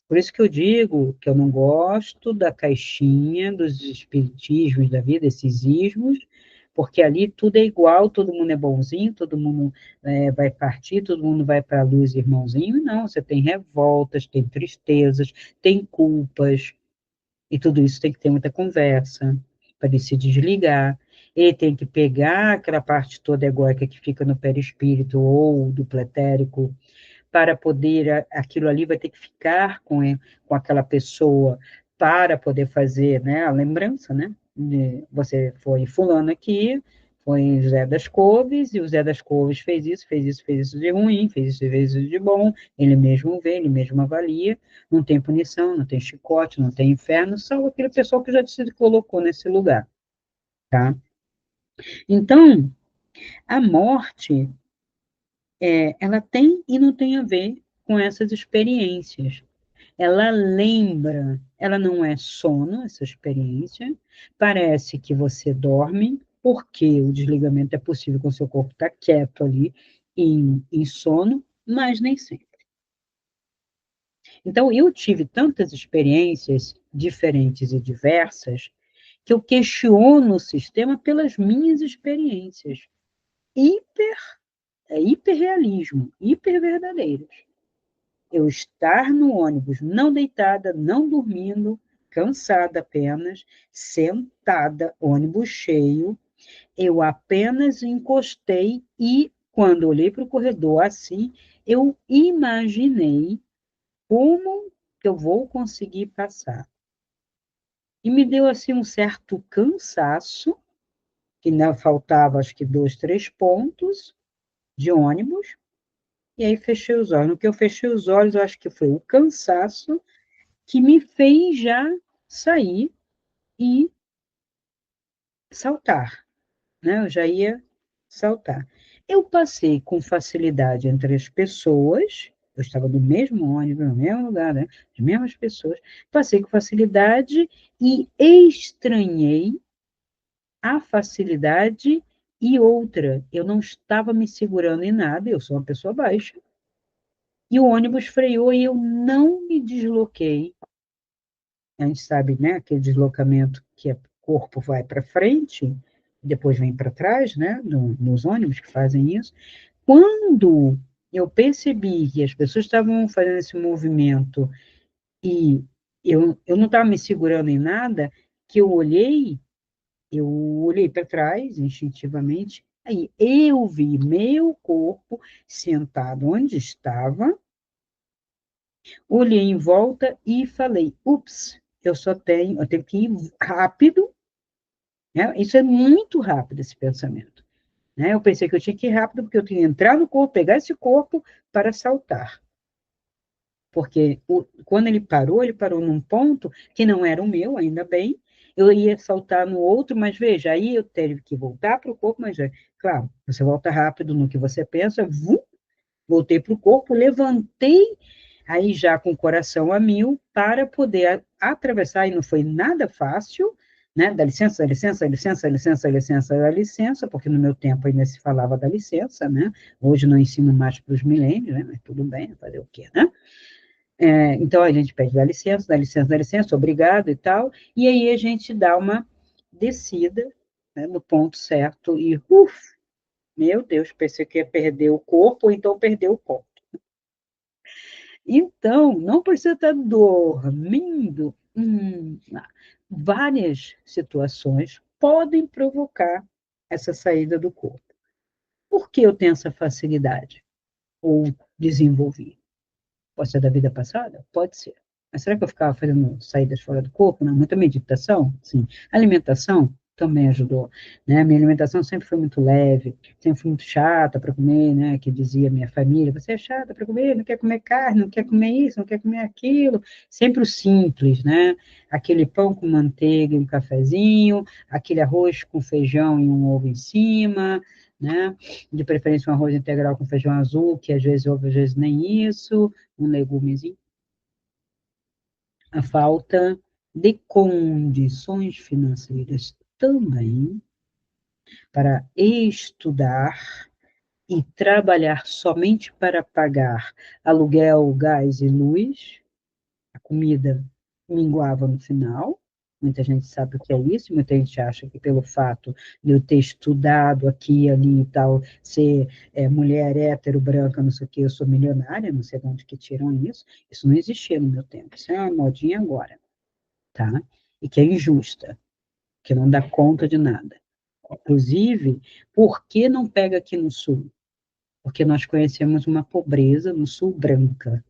Por isso que eu digo que eu não gosto da caixinha dos espiritismos da vida, esses ismos, porque ali tudo é igual, todo mundo é bonzinho, todo mundo vai partir, todo mundo vai para a luz, irmãozinho. Não, você tem revoltas, tem tristezas, tem culpas, e tudo isso tem que ter muita conversa para ele se desligar. Ele tem que pegar aquela parte toda egóica que fica no perispírito ou do pretérico, para poder, aquilo ali vai ter que ficar com aquela pessoa para poder fazer, né, a lembrança, né? Você foi fulano aqui, foi José das Couves, e o Zé das Couves fez isso de ruim, fez isso de bom, ele mesmo vê, ele mesmo avalia, não tem punição, não tem chicote, não tem inferno, só aquele pessoal que já se colocou nesse lugar, tá? Então, a morte, ela tem e não tem a ver com essas experiências. Ela lembra, ela não é sono, essa experiência, parece que você dorme, porque o desligamento é possível quando o seu corpo está quieto ali, em sono, mas nem sempre. Então, eu tive tantas experiências diferentes e diversas, que eu questiono o sistema pelas minhas experiências. Hiper, hiperrealismo, hiper verdadeiras. Eu estar no ônibus, não deitada, não dormindo, cansada apenas, sentada, ônibus cheio, eu apenas encostei e, quando olhei para o corredor assim, eu imaginei como que eu vou conseguir passar. E me deu assim um certo cansaço, que ainda faltava acho que 2, 3 pontos, de ônibus, e aí fechei os olhos. No que eu fechei os olhos, eu acho que foi o cansaço que me fez já sair e saltar, né? Eu já ia saltar. Eu passei com facilidade entre as pessoas, eu estava no mesmo ônibus, no mesmo lugar, né? As mesmas pessoas, passei com facilidade e estranhei a facilidade e outra, eu não estava me segurando em nada, eu sou uma pessoa baixa, e o ônibus freou e eu não me desloquei. A gente sabe, né, aquele deslocamento que o corpo vai para frente, depois vem para trás, né, nos ônibus que fazem isso. Quando eu percebi que as pessoas estavam fazendo esse movimento e eu não estava me segurando em nada, que eu olhei para trás instintivamente, aí eu vi meu corpo sentado onde estava, olhei em volta e falei, ups, eu tenho que ir rápido, né? Isso é muito rápido, esse pensamento, né? Eu pensei que eu tinha que ir rápido, porque eu tinha que entrar no corpo, pegar esse corpo para saltar, porque quando ele parou num ponto que não era o meu, ainda bem, eu ia saltar no outro, mas veja, aí eu teve que voltar para o corpo, mas, claro, você volta rápido no que você pensa, voltei para o corpo, levantei aí já com o coração a mil, para poder atravessar, e não foi nada fácil, né? Dá licença, dá licença, dá licença, dá licença, dá licença, dá licença, porque no meu tempo ainda se falava da licença, né? Hoje não ensino mais para os milênios, né? Mas tudo bem, fazer o quê, né? Então a gente pede dá licença, dá licença, dá licença, obrigado e tal, e aí a gente dá uma descida, né, no ponto certo, e meu Deus, pensei que ia perder o corpo, ou então perder o ponto. Então, não precisa estar dormindo. Várias situações podem provocar essa saída do corpo. Por que eu tenho essa facilidade? Ou desenvolvi? Pode ser da vida passada? Pode ser. Mas será que eu ficava fazendo saídas fora do corpo? Não, muita meditação? Sim. Alimentação? Também ajudou, né? Minha alimentação sempre foi muito leve, sempre foi muito chata para comer, né? Que dizia minha família, você é chata para comer, não quer comer carne, não quer comer isso, não quer comer aquilo. Sempre o simples, né? Aquele pão com manteiga e um cafezinho, aquele arroz com feijão e um ovo em cima, né? De preferência um arroz integral com feijão azul, que às vezes ovo, às vezes nem isso, um legumezinho. A falta de condições financeiras também para estudar e trabalhar somente para pagar aluguel, gás e luz, a comida minguava no final. Muita gente sabe o que é isso, muita gente acha que pelo fato de eu ter estudado aqui, ali e tal, ser mulher hétero, branca, não sei o que, eu sou milionária, não sei de onde que tiram isso. Isso não existia no meu tempo, isso é uma modinha agora, tá? E que é injusta, que não dá conta de nada. Inclusive, por que não pega aqui no Sul? Porque nós conhecemos uma pobreza no Sul branca,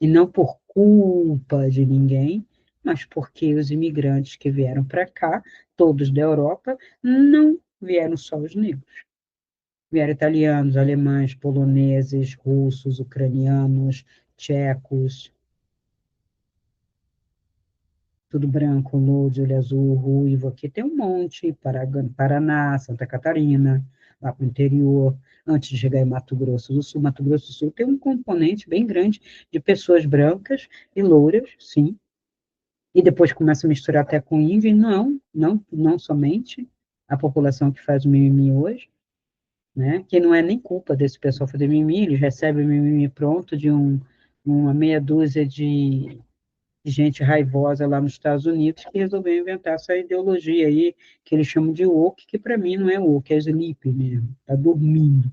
e não por culpa de ninguém, mas porque os imigrantes que vieram para cá, todos da Europa, não vieram só os negros. Vieram italianos, alemães, poloneses, russos, ucranianos, tchecos, tudo branco, louro, olho azul, ruivo. Aqui tem um monte, Paraná, Santa Catarina, lá para o interior, antes de chegar em Mato Grosso do Sul. Mato Grosso do Sul tem um componente bem grande de pessoas brancas e louras, sim, e depois começa a misturar até com índio, e não somente a população que faz o mimimi hoje, né, que não é nem culpa desse pessoal fazer mimimi, eles recebem o mimimi pronto de uma meia dúzia de gente raivosa lá nos Estados Unidos que resolveu inventar essa ideologia aí, que eles chamam de woke, que para mim não é woke, é sleep mesmo, tá dormindo,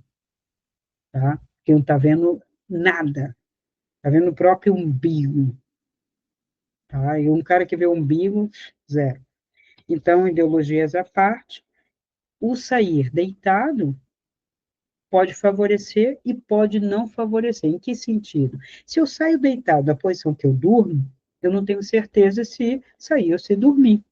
tá? Porque não está vendo nada, está vendo o próprio umbigo, tá? E um cara que vê o umbigo, zero. Então, ideologias à parte, o sair deitado pode favorecer e pode não favorecer. Em que sentido? Se eu saio deitado da posição que eu durmo, eu não tenho certeza se sair ou se dormir.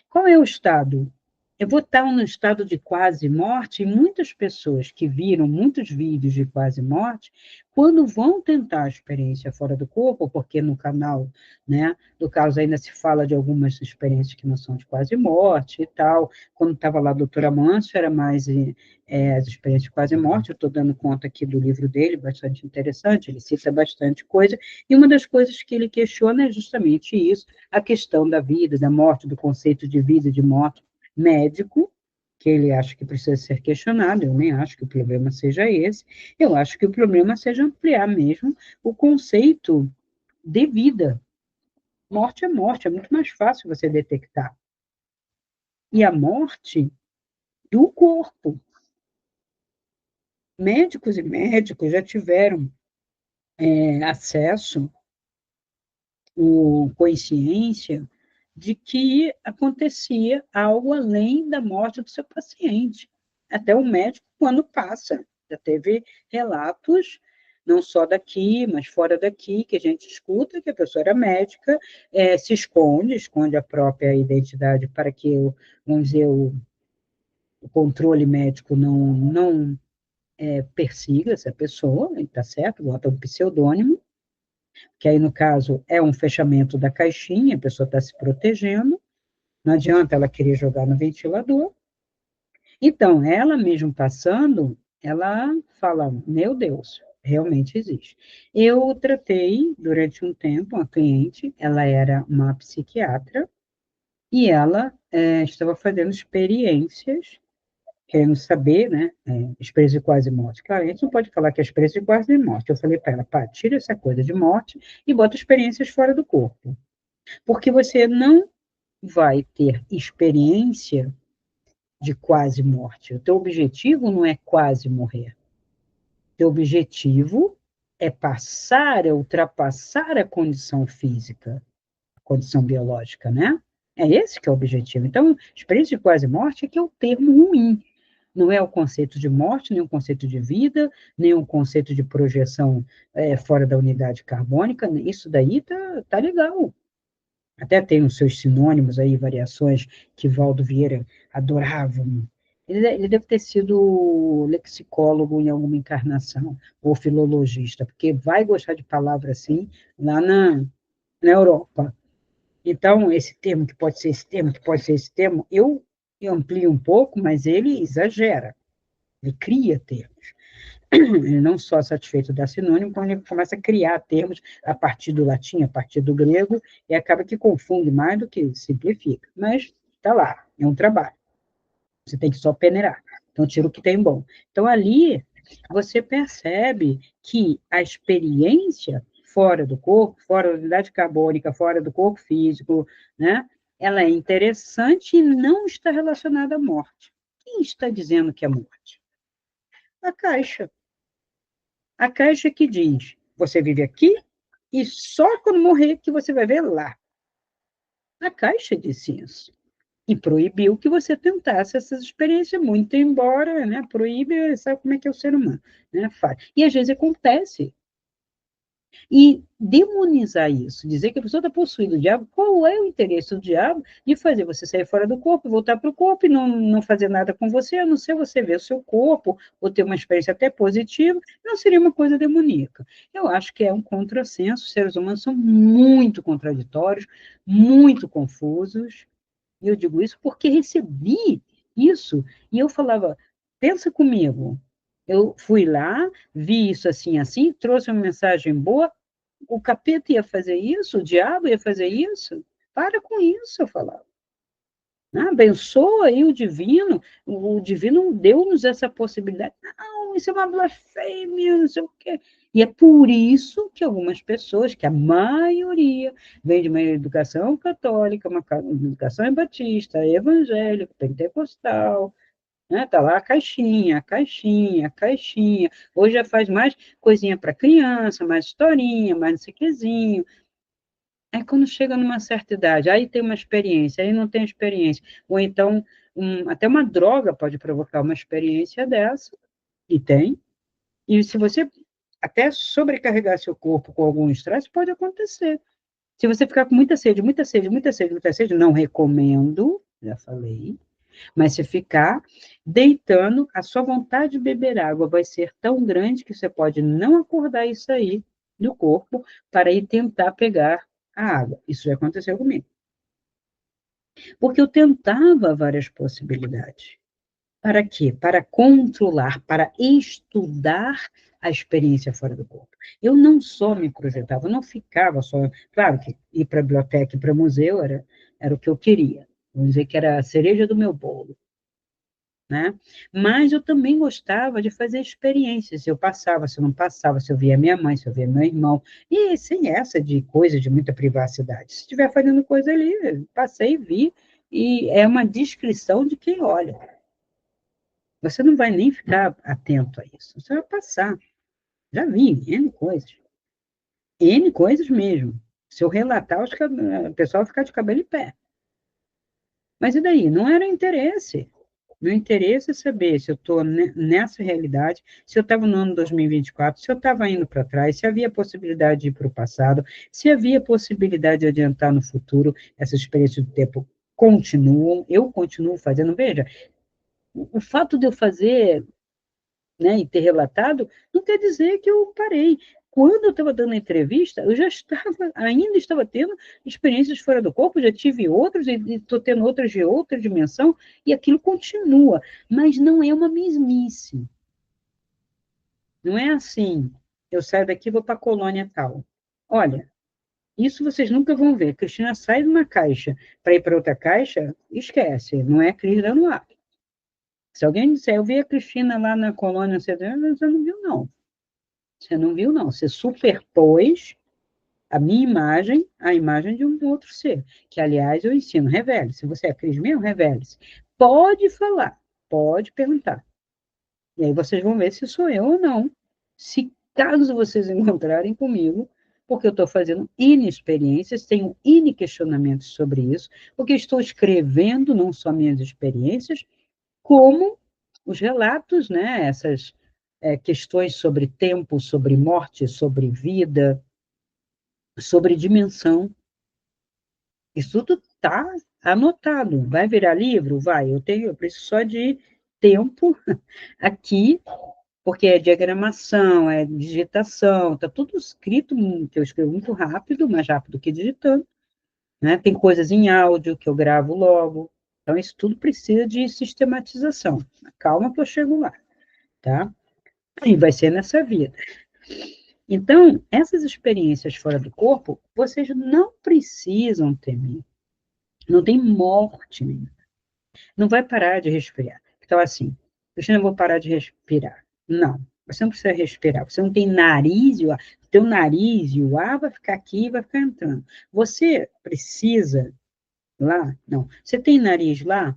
Qual é o estado eu vou estar no estado de quase morte, e muitas pessoas que viram muitos vídeos de quase morte, quando vão tentar a experiência fora do corpo, porque no canal, né, do caso ainda se fala de algumas experiências que não são de quase morte e tal, quando estava lá a doutora Manso, era mais as experiências de quase morte, eu estou dando conta aqui do livro dele, bastante interessante, ele cita bastante coisa, e uma das coisas que ele questiona é justamente isso, a questão da vida, da morte, do conceito de vida e de morte, médico, que ele acha que precisa ser questionado, eu nem acho que o problema seja esse, eu acho que o problema seja ampliar mesmo o conceito de vida. Morte, é muito mais fácil você detectar. E a morte do corpo. Médicos e médicos já tiveram acesso, ou consciência, de que acontecia algo além da morte do seu paciente. Até o médico, quando passa, já teve relatos, não só daqui, mas fora daqui, que a gente escuta que a pessoa era médica, se esconde a própria identidade para que, vamos dizer, o controle médico não persiga essa pessoa, está certo, bota um pseudônimo, que aí, no caso, é um fechamento da caixinha, a pessoa está se protegendo, não adianta ela querer jogar no ventilador. Então, ela mesmo passando, ela fala, meu Deus, realmente existe. Eu tratei, durante um tempo, uma cliente, ela era uma psiquiatra, e ela estava fazendo experiências, querendo saber, né, experiência de quase morte. Claro, a gente não pode falar que é experiência de quase morte. Eu falei para ela, pá, tira essa coisa de morte e bota experiências fora do corpo. Porque você não vai ter experiência de quase morte. O teu objetivo não é quase morrer. O teu objetivo é passar, é ultrapassar a condição física, a condição biológica, né? É esse que é o objetivo. Então, experiência de quase morte é que é o termo ruim. Não é o conceito de morte, nem o conceito de vida, nem o conceito de projeção fora da unidade carbônica. Isso daí tá legal. Até tem os seus sinônimos aí, variações que Valdo Vieira adorava. Ele deve ter sido lexicólogo em alguma encarnação, ou filologista, porque vai gostar de palavra assim lá na Europa. Então, esse termo, que pode ser esse termo, que pode ser esse termo, eu amplio um pouco, mas ele exagera, ele cria termos. Ele não só satisfeito da sinônimo, quando ele começa a criar termos a partir do latim, a partir do grego, e acaba que confunde mais do que simplifica. Mas está lá, é um trabalho. Você tem que só peneirar. Então, tira o que tem bom. Então, ali, você percebe que a experiência fora do corpo, fora da unidade carbônica, fora do corpo físico, né? Ela é interessante e não está relacionada à morte. Quem está dizendo que é morte? A caixa. A caixa que diz, você vive aqui e só quando morrer que você vai ver lá. A caixa disse isso. E proibiu que você tentasse essas experiências, muito embora, né, proíbe, sabe como é que é o ser humano, né, faz. E às vezes acontece. E demonizar isso, dizer que a pessoa está possuída do diabo, qual é o interesse do diabo de fazer você sair fora do corpo, voltar para o corpo e não fazer nada com você, a não ser você ver o seu corpo, ou ter uma experiência até positiva, não seria uma coisa demoníaca. Eu acho que é um contrassenso, os seres humanos são muito contraditórios, muito confusos, e eu digo isso porque recebi isso, e eu falava, pensa comigo, eu fui lá, vi isso assim, assim, trouxe uma mensagem boa, o capeta ia fazer isso, o diabo ia fazer isso, para com isso, eu falava. Abençoa aí o divino deu-nos essa possibilidade. Não, isso é uma blasfêmia, não sei o quê. E é por isso que algumas pessoas, que a maioria, vem de uma educação católica, uma educação batista, evangélica, pentecostal, né? Tá lá a caixinha, a caixinha. Hoje já faz mais coisinha para criança, mais historinha, mais não sei o quezinho. Aí quando chega numa certa idade, aí tem uma experiência, aí não tem experiência. Ou então, até uma droga pode provocar uma experiência dessa, e tem. E se você até sobrecarregar seu corpo com algum estresse, pode acontecer. Se você ficar com muita sede, muita sede, muita sede, muita sede, não recomendo, já falei. Mas se ficar deitando, a sua vontade de beber água vai ser tão grande que você pode não acordar e sair do corpo para ir tentar pegar a água. Isso já aconteceu comigo. Porque eu tentava várias possibilidades. Para quê? Para controlar, para estudar a experiência fora do corpo. Eu não só me projetava, eu não ficava só. Claro que ir para a biblioteca e para o museu era o que eu queria. Vamos dizer que era a cereja do meu bolo. Né? Mas eu também gostava de fazer experiências. Se eu passava, se eu não passava, se eu via minha mãe, se eu via meu irmão. E sem essa de coisa de muita privacidade. Se estiver fazendo coisa ali, passei e vi. E é uma descrição de quem olha. Você não vai nem ficar atento a isso. Você vai passar. Já vi N coisas. N coisas mesmo. Se eu relatar, acho que o pessoal vai ficar de cabelo em pé. Mas e daí? Não era interesse. Meu interesse é saber se eu estou nessa realidade, se eu estava no ano 2024, se eu estava indo para trás, se havia possibilidade de ir para o passado, se havia possibilidade de adiantar no futuro. Essas experiências do tempo continuam, eu continuo fazendo. Veja, o fato de eu fazer, né, e ter relatado, não quer dizer que eu parei. Quando eu estava dando a entrevista, eu já estava, ainda estava tendo experiências fora do corpo, já tive outras, e estou tendo outras de outra dimensão, e aquilo continua. Mas não é uma mesmice. Não é assim, eu saio daqui e vou para a colônia tal. Olha, isso vocês nunca vão ver. Cristina sai de uma caixa para ir para outra caixa, esquece, não é Cris dando ar. Se alguém disser, eu vi a Cristina lá na colônia, você não viu, não. Você não viu, não. Você superpôs a minha imagem à imagem de um outro ser. Que, aliás, eu ensino, revele. Se você é Cris mesmo, revele-se. Pode falar, pode perguntar. E aí vocês vão ver se sou eu ou não. Se caso vocês encontrarem comigo, porque eu estou fazendo inexperiências, tenho questionamentos sobre isso, porque estou escrevendo não só minhas experiências, como os relatos, né? Essas questões sobre tempo, sobre morte, sobre vida, sobre dimensão. Isso tudo está anotado. Vai virar livro? Vai. Eu preciso só de tempo aqui, porque é diagramação, é digitação, está tudo escrito, que eu escrevo muito rápido, mais rápido que digitando, né? Tem coisas em áudio que eu gravo logo. Então, isso tudo precisa de sistematização. Calma que eu chego lá, tá? E vai ser nessa vida. Então, essas experiências fora do corpo, vocês não precisam temer. Não tem morte nenhuma. Não vai parar de respirar. Então, assim, Cristina, eu vou parar de respirar. Não, você não precisa respirar. Você não tem nariz, o teu nariz e o ar vai ficar aqui e vai ficar entrando. Você precisa lá? Não. Você tem nariz lá?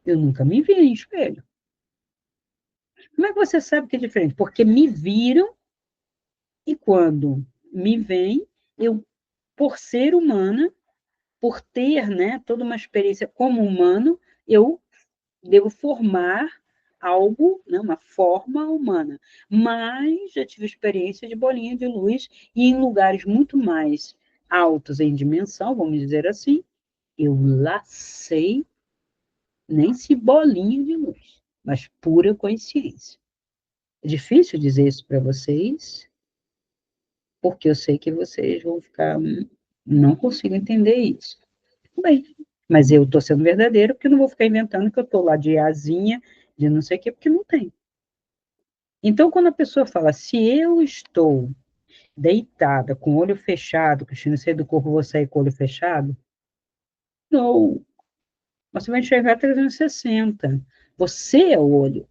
Eu nunca me vi em espelho. Como é que você sabe que é diferente? Porque me viram e quando me veem, eu, por ser humana, por ter, né, toda uma experiência como humano, eu devo formar algo, né, uma forma humana. Mas já tive experiência de bolinha de luz e em lugares muito mais altos em dimensão, vamos dizer assim, eu lacei nem se bolinha de luz, mas pura consciência. É difícil dizer isso para vocês, porque eu sei que vocês vão ficar, não consigo entender isso. Bem, mas eu estou sendo verdadeiro, porque eu não vou ficar inventando que eu estou lá de asinha, de não sei o quê, porque não tem. Então, quando a pessoa fala, se eu estou deitada, com o olho fechado, Cristina, sei do corpo, vou sair com o olho fechado? Não. Você vai enxergar 360. Você é o olho.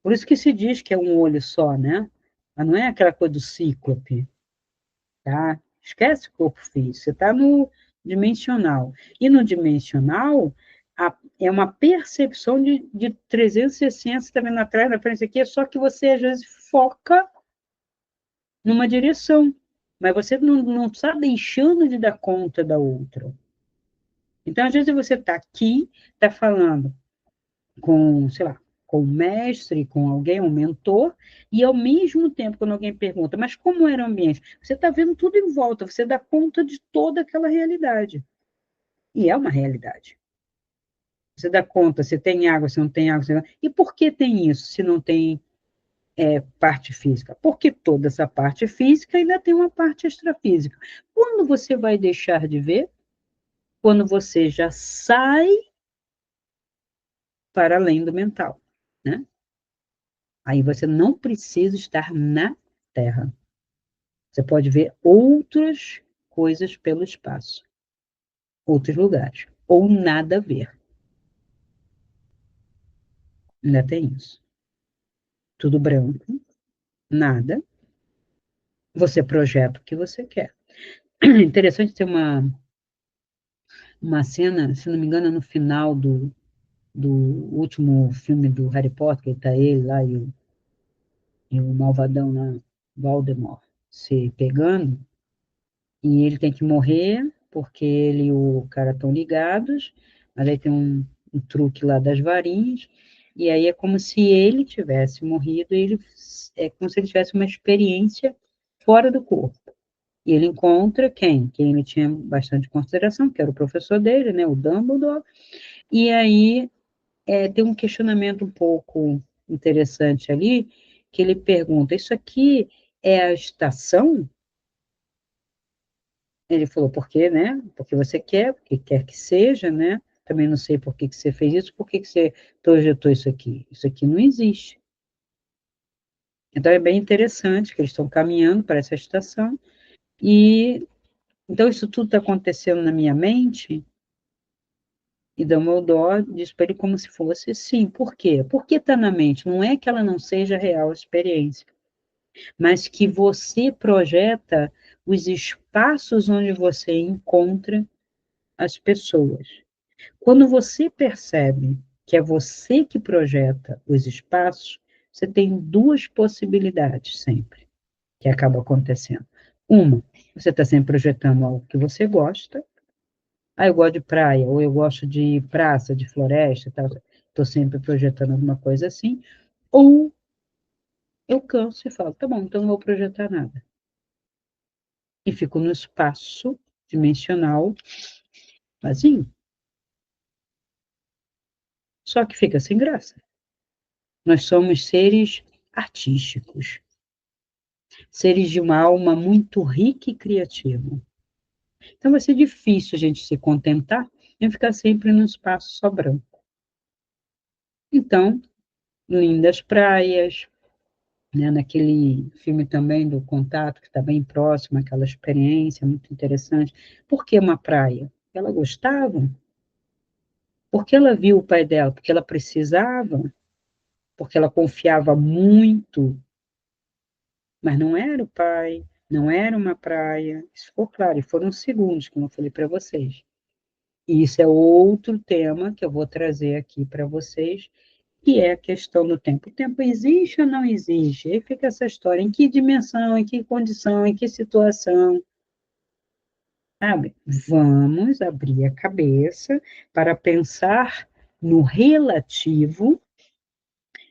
Por isso que se diz que é um olho só, né? Mas não é aquela coisa do cíclope, tá? Esquece o corpo físico, você está no dimensional. E no dimensional, é uma percepção de 360, você está vendo atrás, na frente aqui, só que você, às vezes, foca numa direção, mas você não está deixando de dar conta da outra. Então, às vezes, você está aqui, está falando com, sei lá, com o mestre, com alguém, um mentor, e ao mesmo tempo, quando alguém pergunta, mas como era o ambiente? Você está vendo tudo em volta, você dá conta de toda aquela realidade. E é uma realidade. Você dá conta se tem água, se não tem água. E por que tem isso, se não tem parte física? Porque toda essa parte física ainda tem uma parte extrafísica. Quando você vai deixar de ver? Quando você já sai para além do mental, né? Aí você não precisa estar na Terra. Você pode ver outras coisas pelo espaço, outros lugares, ou nada a ver. Ainda tem isso. Tudo branco, nada. Você projeta o que você quer. Interessante ter uma cena, se não me engano, no final do último filme do Harry Potter, que tá ele lá e o malvadão lá, Voldemort, se pegando, e ele tem que morrer, porque ele e o cara estão ligados, mas aí tem um truque lá das varinhas, e aí é como se ele tivesse morrido, é como se ele tivesse uma experiência fora do corpo. E ele encontra quem? Quem ele tinha bastante consideração, que era o professor dele, né, o Dumbledore, e aí tem um questionamento um pouco interessante ali, que ele pergunta, isso aqui é a estação? Ele falou, por quê, né? Porque você quer, porque quer que seja, né? Também não sei por que que você fez isso, por que que você projetou isso aqui. Isso aqui não existe. Então é bem interessante que eles estão caminhando para essa estação, e então isso tudo está acontecendo na minha mente, e Dumbledore diz para ele como se fosse sim. Por quê? Porque está na mente. Não é que ela não seja real a experiência, mas que você projeta os espaços onde você encontra as pessoas. Quando você percebe que é você que projeta os espaços, você tem duas possibilidades sempre que acaba acontecendo. Uma, você está sempre projetando algo que você gosta. Ah, eu gosto de praia, ou eu gosto de praça, de floresta, tal. Estou sempre projetando alguma coisa assim. Ou eu canso e falo, tá bom, então não vou projetar nada. E fico no espaço dimensional vazio. Só que fica sem graça. Nós somos seres artísticos, seres de uma alma muito rica e criativa. Então vai ser difícil a gente se contentar em ficar sempre no espaço só branco. Então, lindas praias, né, naquele filme também do Contato, que está bem próximo, aquela experiência muito interessante. Por que uma praia? Ela gostava, porque ela viu o pai dela, porque ela precisava, porque ela confiava muito, mas não era o pai, não era uma praia. Isso ficou claro, e foram segundos, como eu falei para vocês. E isso é outro tema que eu vou trazer aqui para vocês, que é a questão do tempo. O tempo existe ou não existe? Aí fica essa história, em que dimensão, em que condição, em que situação, sabe? Vamos abrir a cabeça para pensar no relativo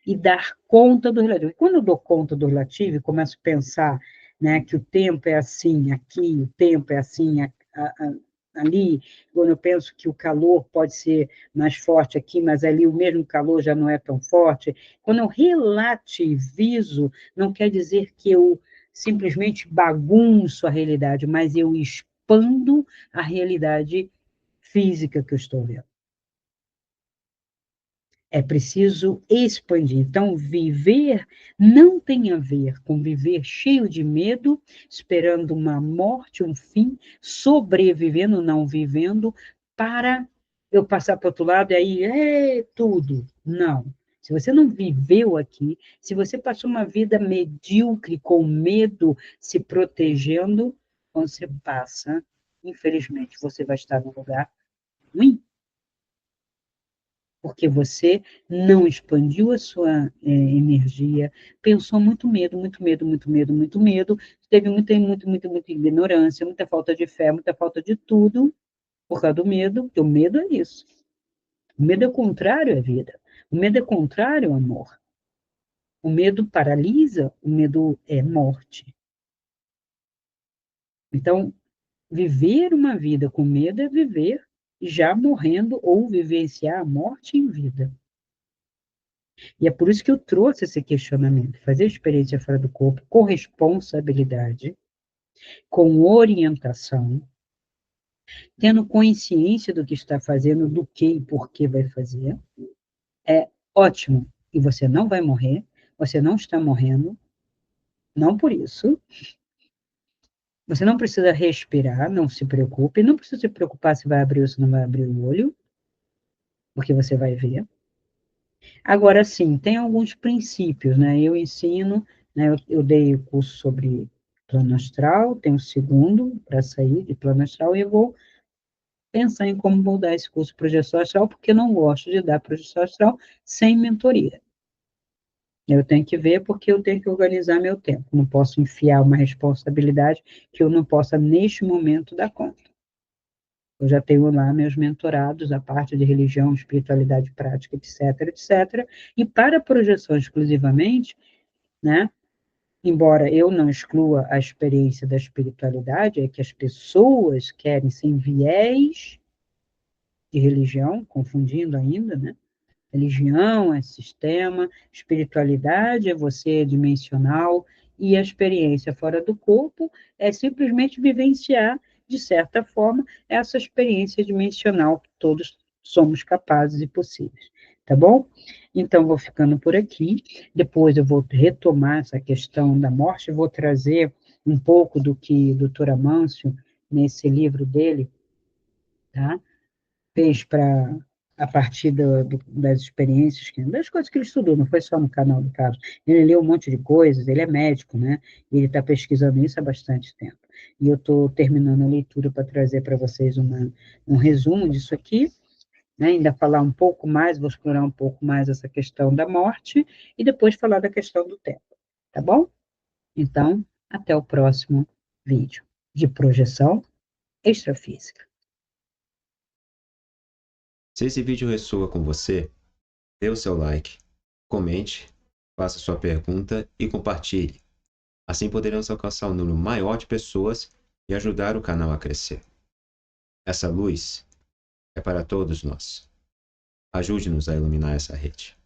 e dar conta do relativo. E quando eu dou conta do relativo e começo a pensar, né, que o tempo é assim aqui, o tempo é assim ali, quando eu penso que o calor pode ser mais forte aqui, mas ali o mesmo calor já não é tão forte, quando eu relativizo, não quer dizer que eu simplesmente bagunço a realidade, mas eu expando a realidade física que eu estou vendo. É preciso expandir. Então, viver não tem a ver com viver cheio de medo, esperando uma morte, um fim, sobrevivendo, não vivendo, para eu passar para o outro lado e aí é tudo. Não. Se você não viveu aqui, se você passou uma vida medíocre, com medo, se protegendo, quando você passa, infelizmente, você vai estar num lugar ruim, porque você não expandiu a sua energia, pensou muito medo, muito medo, muito medo, muito medo, teve muita ignorância, muita falta de fé, muita falta de tudo, por causa do medo, porque o medo é isso. O medo é o contrário à vida. O medo é contrário ao amor. O medo paralisa, o medo é morte. Então, viver uma vida com medo é viver já morrendo ou vivenciar a morte em vida. E é por isso que eu trouxe esse questionamento, fazer experiência fora do corpo, com responsabilidade, com orientação, tendo consciência do que está fazendo, do que e por que vai fazer, é ótimo. E você não vai morrer, você não está morrendo, não por isso. Você não precisa respirar, não se preocupe, não precisa se preocupar se vai abrir ou se não vai abrir o olho, porque você vai ver. Agora, sim, tem alguns princípios, né? Eu ensino, né? Eu dei o curso sobre plano astral, tenho o segundo para sair de plano astral, e eu vou pensar em como vou dar esse curso de projeção astral, porque eu não gosto de dar projeção astral sem mentoria. Eu tenho que ver porque eu tenho que organizar meu tempo. Não posso enfiar uma responsabilidade que eu não possa, neste momento, dar conta. Eu já tenho lá meus mentorados, a parte de religião, espiritualidade prática, etc, etc. E para projeção exclusivamente, né, embora eu não exclua a experiência da espiritualidade, é que as pessoas querem sem viés de religião, confundindo ainda, né? Religião é sistema, espiritualidade é você dimensional, e a experiência fora do corpo é simplesmente vivenciar, de certa forma, essa experiência dimensional que todos somos capazes e possíveis. Tá bom? Então, vou ficando por aqui. Depois eu vou retomar essa questão da morte, vou trazer um pouco do que o doutor Amâncio, nesse livro dele, tá? Fez para a partir das experiências, das coisas que ele estudou, não foi só no canal do Carlos. Ele leu um monte de coisas, ele é médico, né? E ele está pesquisando isso há bastante tempo. E eu estou terminando a leitura para trazer para vocês um resumo disso aqui, né? Ainda falar um pouco mais, vou explorar um pouco mais essa questão da morte, e depois falar da questão do tempo, tá bom? Então, até o próximo vídeo de projeção extrafísica. Se esse vídeo ressoa com você, dê o seu like, comente, faça sua pergunta e compartilhe. Assim poderemos alcançar um número maior de pessoas e ajudar o canal a crescer. Essa luz é para todos nós. Ajude-nos a iluminar essa rede.